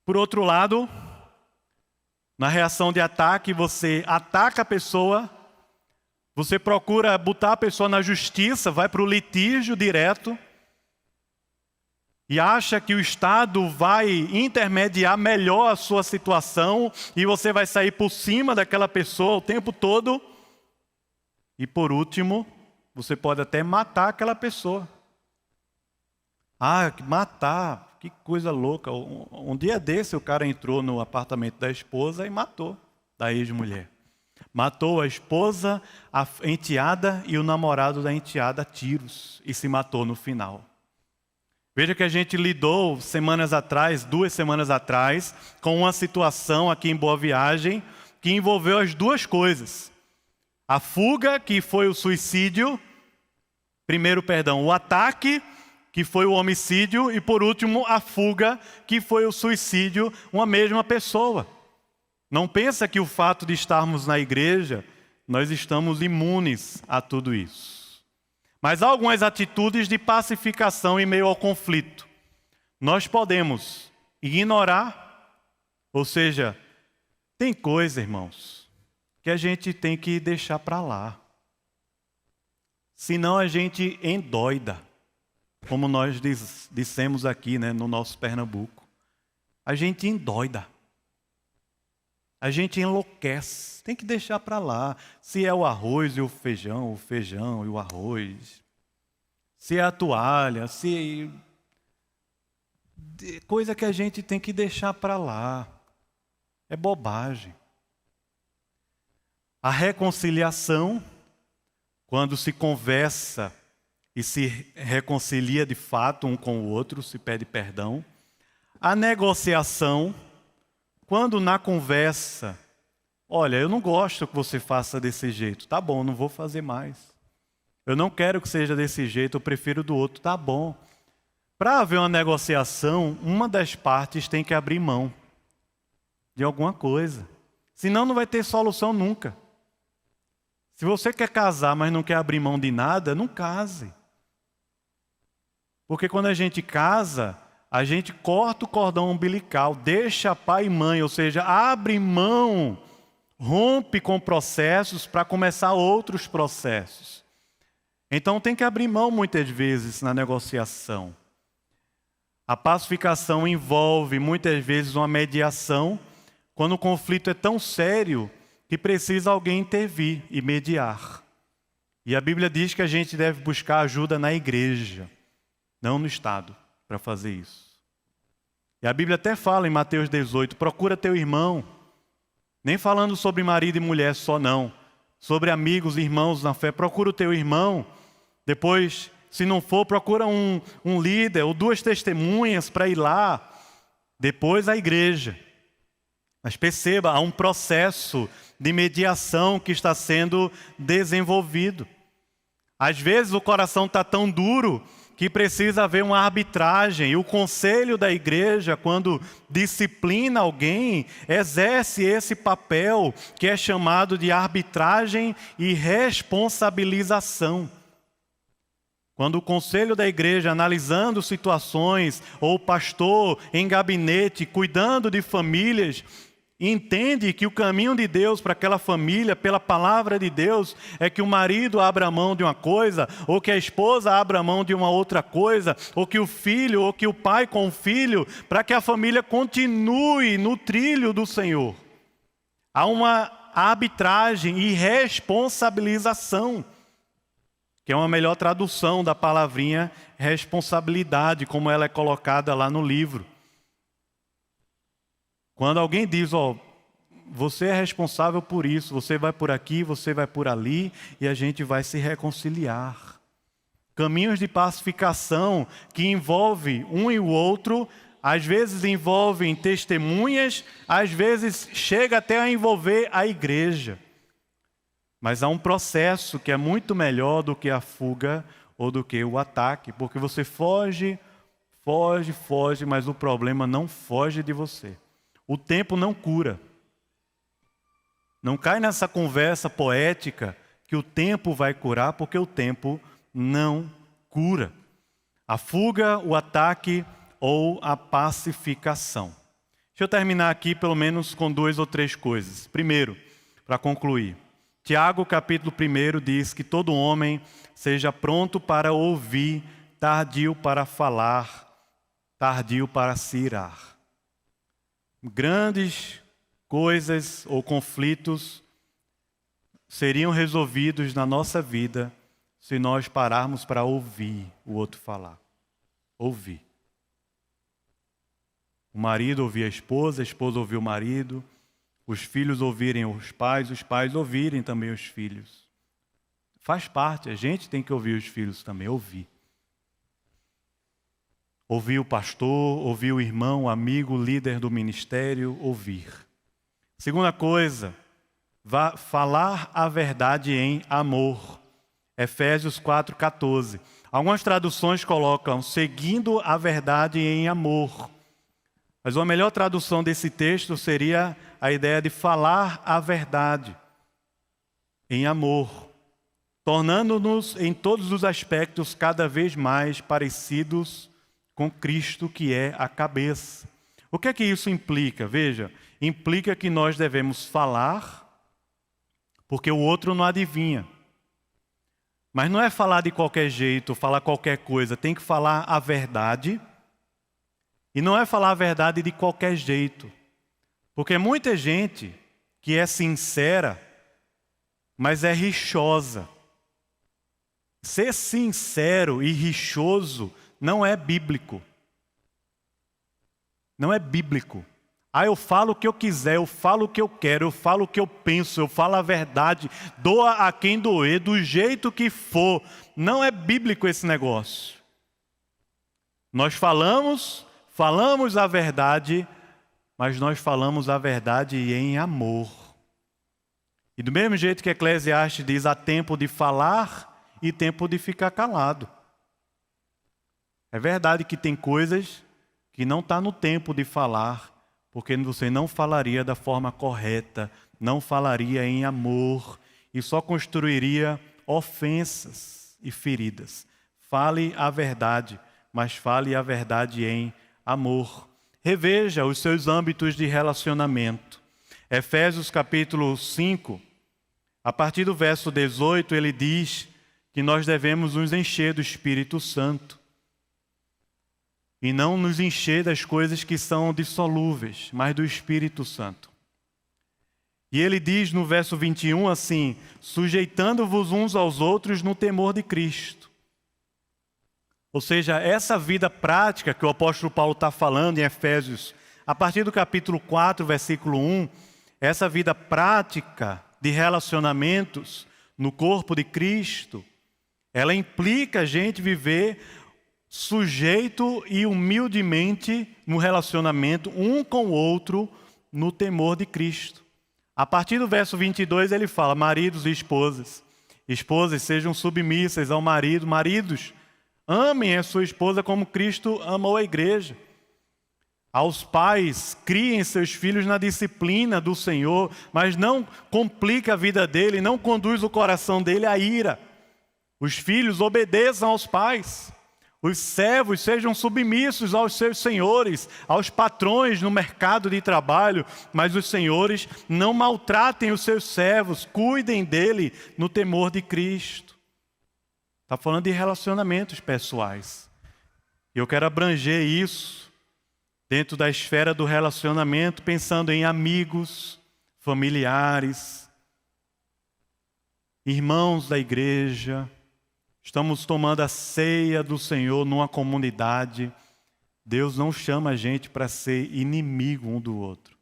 Por outro lado, na reação de ataque, você ataca a pessoa, você procura botar a pessoa na justiça, vai para o litígio direto e acha que o Estado vai intermediar melhor a sua situação e você vai sair por cima daquela pessoa o tempo todo. E por último, você pode até matar aquela pessoa. Matar, que coisa louca. Um dia desse o cara entrou no apartamento da esposa e matou, da ex-mulher. Matou a esposa, a enteada e o namorado da enteada a tiros e se matou no final. Veja que a gente lidou 2 semanas atrás, com uma situação aqui em Boa Viagem que envolveu as duas coisas. A fuga, que foi o suicídio, o ataque, que foi o homicídio, e por último a fuga, que foi o suicídio, uma mesma pessoa. Não pensa que o fato de estarmos na igreja, nós estamos imunes a tudo isso. Mas há algumas atitudes de pacificação em meio ao conflito. Nós podemos ignorar, ou seja, tem coisa, irmãos, que a gente tem que deixar para lá. Senão a gente endoida, como nós dissemos aqui, né, no nosso Pernambuco. A gente endoida. A gente enlouquece. Tem que deixar para lá. Se é o arroz e o feijão e o arroz. Se é a toalha, se... coisa que a gente tem que deixar para lá. É bobagem. A reconciliação, quando se conversa e se reconcilia de fato um com o outro, se pede perdão. A negociação, quando na conversa, olha, eu não gosto que você faça desse jeito, tá bom, não vou fazer mais. Eu não quero que seja desse jeito, eu prefiro do outro, tá bom. Para haver uma negociação, uma das partes tem que abrir mão de alguma coisa. Senão não vai ter solução nunca. Se você quer casar, mas não quer abrir mão de nada, não case. Porque quando a gente casa, a gente corta o cordão umbilical, deixa pai e mãe, ou seja, abre mão, rompe com processos para começar outros processos. Então tem que abrir mão muitas vezes na negociação. A pacificação envolve muitas vezes uma mediação, quando o conflito é tão sério que precisa alguém intervir e mediar. E a Bíblia diz que a gente deve buscar ajuda na igreja, não no Estado, para fazer isso. E a Bíblia até fala em Mateus 18, procura teu irmão, nem falando sobre marido e mulher só não, sobre amigos e irmãos na fé, procura o teu irmão, depois, se não for, procura um líder ou duas testemunhas para ir lá, depois a igreja. Mas perceba, há um processo de mediação que está sendo desenvolvido. Às vezes o coração está tão duro que precisa haver uma arbitragem. E o conselho da igreja, quando disciplina alguém, exerce esse papel que é chamado de arbitragem e responsabilização. Quando o conselho da igreja, analisando situações, ou o pastor em gabinete, cuidando de famílias, entende que o caminho de Deus para aquela família, pela palavra de Deus, é que o marido abra mão de uma coisa, ou que a esposa abra mão de uma outra coisa, ou que o filho, ou que o pai com o filho, para que a família continue no trilho do Senhor. Há uma arbitragem e responsabilização, que é uma melhor tradução da palavrinha responsabilidade, como ela é colocada lá no livro. Quando alguém diz, você é responsável por isso, você vai por aqui, você vai por ali, e a gente vai se reconciliar. Caminhos de pacificação que envolvem um e o outro, às vezes envolvem testemunhas, às vezes chega até a envolver a igreja. Mas há um processo que é muito melhor do que a fuga ou do que o ataque, porque você foge, mas o problema não foge de você. O tempo não cura. Não cai nessa conversa poética que o tempo vai curar, porque o tempo não cura. A fuga, o ataque ou a pacificação. Deixa eu terminar aqui pelo menos com 2 ou 3 coisas. Primeiro, para concluir. Tiago, capítulo 1, diz que todo homem seja pronto para ouvir, tardio para falar, tardio para se irar. Grandes coisas ou conflitos seriam resolvidos na nossa vida se nós pararmos para ouvir o outro falar. Ouvir. O marido ouvir a esposa ouvir o marido, os filhos ouvirem os pais ouvirem também os filhos. Faz parte, a gente tem que ouvir os filhos também, ouvir. Ouvir o pastor, ouvir o irmão, o amigo, o líder do ministério, ouvir. Segunda coisa, falar a verdade em amor. Efésios 4,14. Algumas traduções colocam seguindo a verdade em amor. Mas uma melhor tradução desse texto seria a ideia de falar a verdade em amor, tornando-nos em todos os aspectos cada vez mais parecidos com Cristo, que é a cabeça. O que é que isso implica? Veja, implica que nós devemos falar porque o outro não adivinha. Mas não é falar de qualquer jeito, falar qualquer coisa, tem que falar a verdade. E não é falar a verdade de qualquer jeito, porque muita gente que é sincera, mas é rixosa. Ser sincero e rixoso não é bíblico. Não é bíblico. Eu falo o que eu quiser, eu falo o que eu quero, eu falo o que eu penso, eu falo a verdade, doa a quem doer, do jeito que for. Não é bíblico esse negócio. Nós falamos a verdade, mas nós falamos a verdade em amor. E do mesmo jeito que Eclesiastes diz, há tempo de falar e tempo de ficar calado. É verdade que tem coisas que não está no tempo de falar, porque você não falaria da forma correta, não falaria em amor e só construiria ofensas e feridas. Fale a verdade, mas fale a verdade em amor. Reveja os seus âmbitos de relacionamento. Efésios capítulo 5, a partir do verso 18, ele diz que nós devemos nos encher do Espírito Santo. E não nos encher das coisas que são dissolúveis, mas do Espírito Santo. E ele diz no verso 21 assim, sujeitando-vos uns aos outros no temor de Cristo. Ou seja, essa vida prática que o apóstolo Paulo está falando em Efésios, a partir do capítulo 4, versículo 1, essa vida prática de relacionamentos no corpo de Cristo, ela implica a gente viver sujeito e humildemente no relacionamento um com o outro no temor de Cristo. A partir do verso 22 ele fala, maridos e esposas, esposas sejam submissas ao marido, maridos, amem a sua esposa como Cristo amou a igreja. Aos pais, criem seus filhos na disciplina do Senhor, mas não complique a vida dele, não conduz o coração dele à ira. Os filhos obedeçam aos pais. Os servos sejam submissos aos seus senhores, aos patrões no mercado de trabalho, mas os senhores não maltratem os seus servos, cuidem dele no temor de Cristo. Está falando de relacionamentos pessoais. Eu quero abranger isso dentro da esfera do relacionamento, pensando em amigos, familiares, irmãos da igreja. Estamos tomando a ceia do Senhor numa comunidade. Deus não chama a gente para ser inimigo um do outro.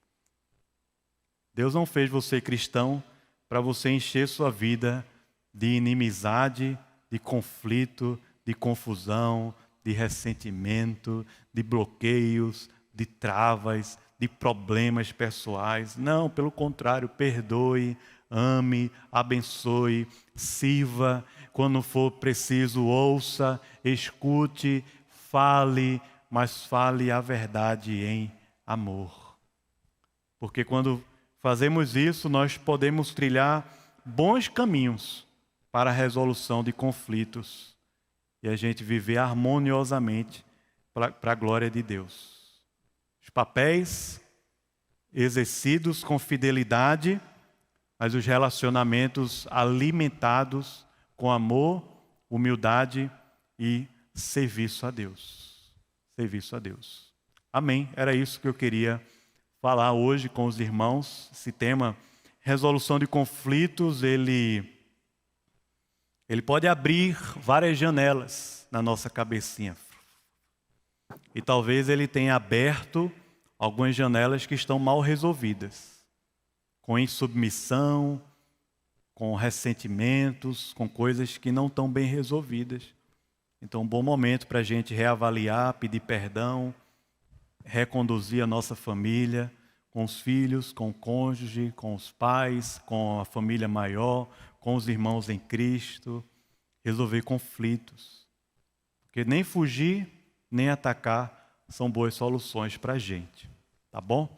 Deus não fez você cristão para você encher sua vida de inimizade, de conflito, de confusão, de ressentimento, de bloqueios, de travas, de problemas pessoais. Não, pelo contrário, perdoe, ame, abençoe, sirva. Quando for preciso, ouça, escute, fale, mas fale a verdade em amor. Porque quando fazemos isso, nós podemos trilhar bons caminhos para a resolução de conflitos e a gente viver harmoniosamente para a glória de Deus. Os papéis exercidos com fidelidade, mas os relacionamentos alimentados com amor, humildade e serviço a Deus. Serviço a Deus. Amém. Era isso que eu queria falar hoje com os irmãos. Esse tema, resolução de conflitos, ele pode abrir várias janelas na nossa cabecinha. E talvez ele tenha aberto algumas janelas que estão mal resolvidas. Com insubmissão, com ressentimentos, com coisas que não estão bem resolvidas. Então, um bom momento para a gente reavaliar, pedir perdão, reconduzir a nossa família, com os filhos, com o cônjuge, com os pais, com a família maior, com os irmãos em Cristo, resolver conflitos. Porque nem fugir, nem atacar são boas soluções para a gente. Tá bom?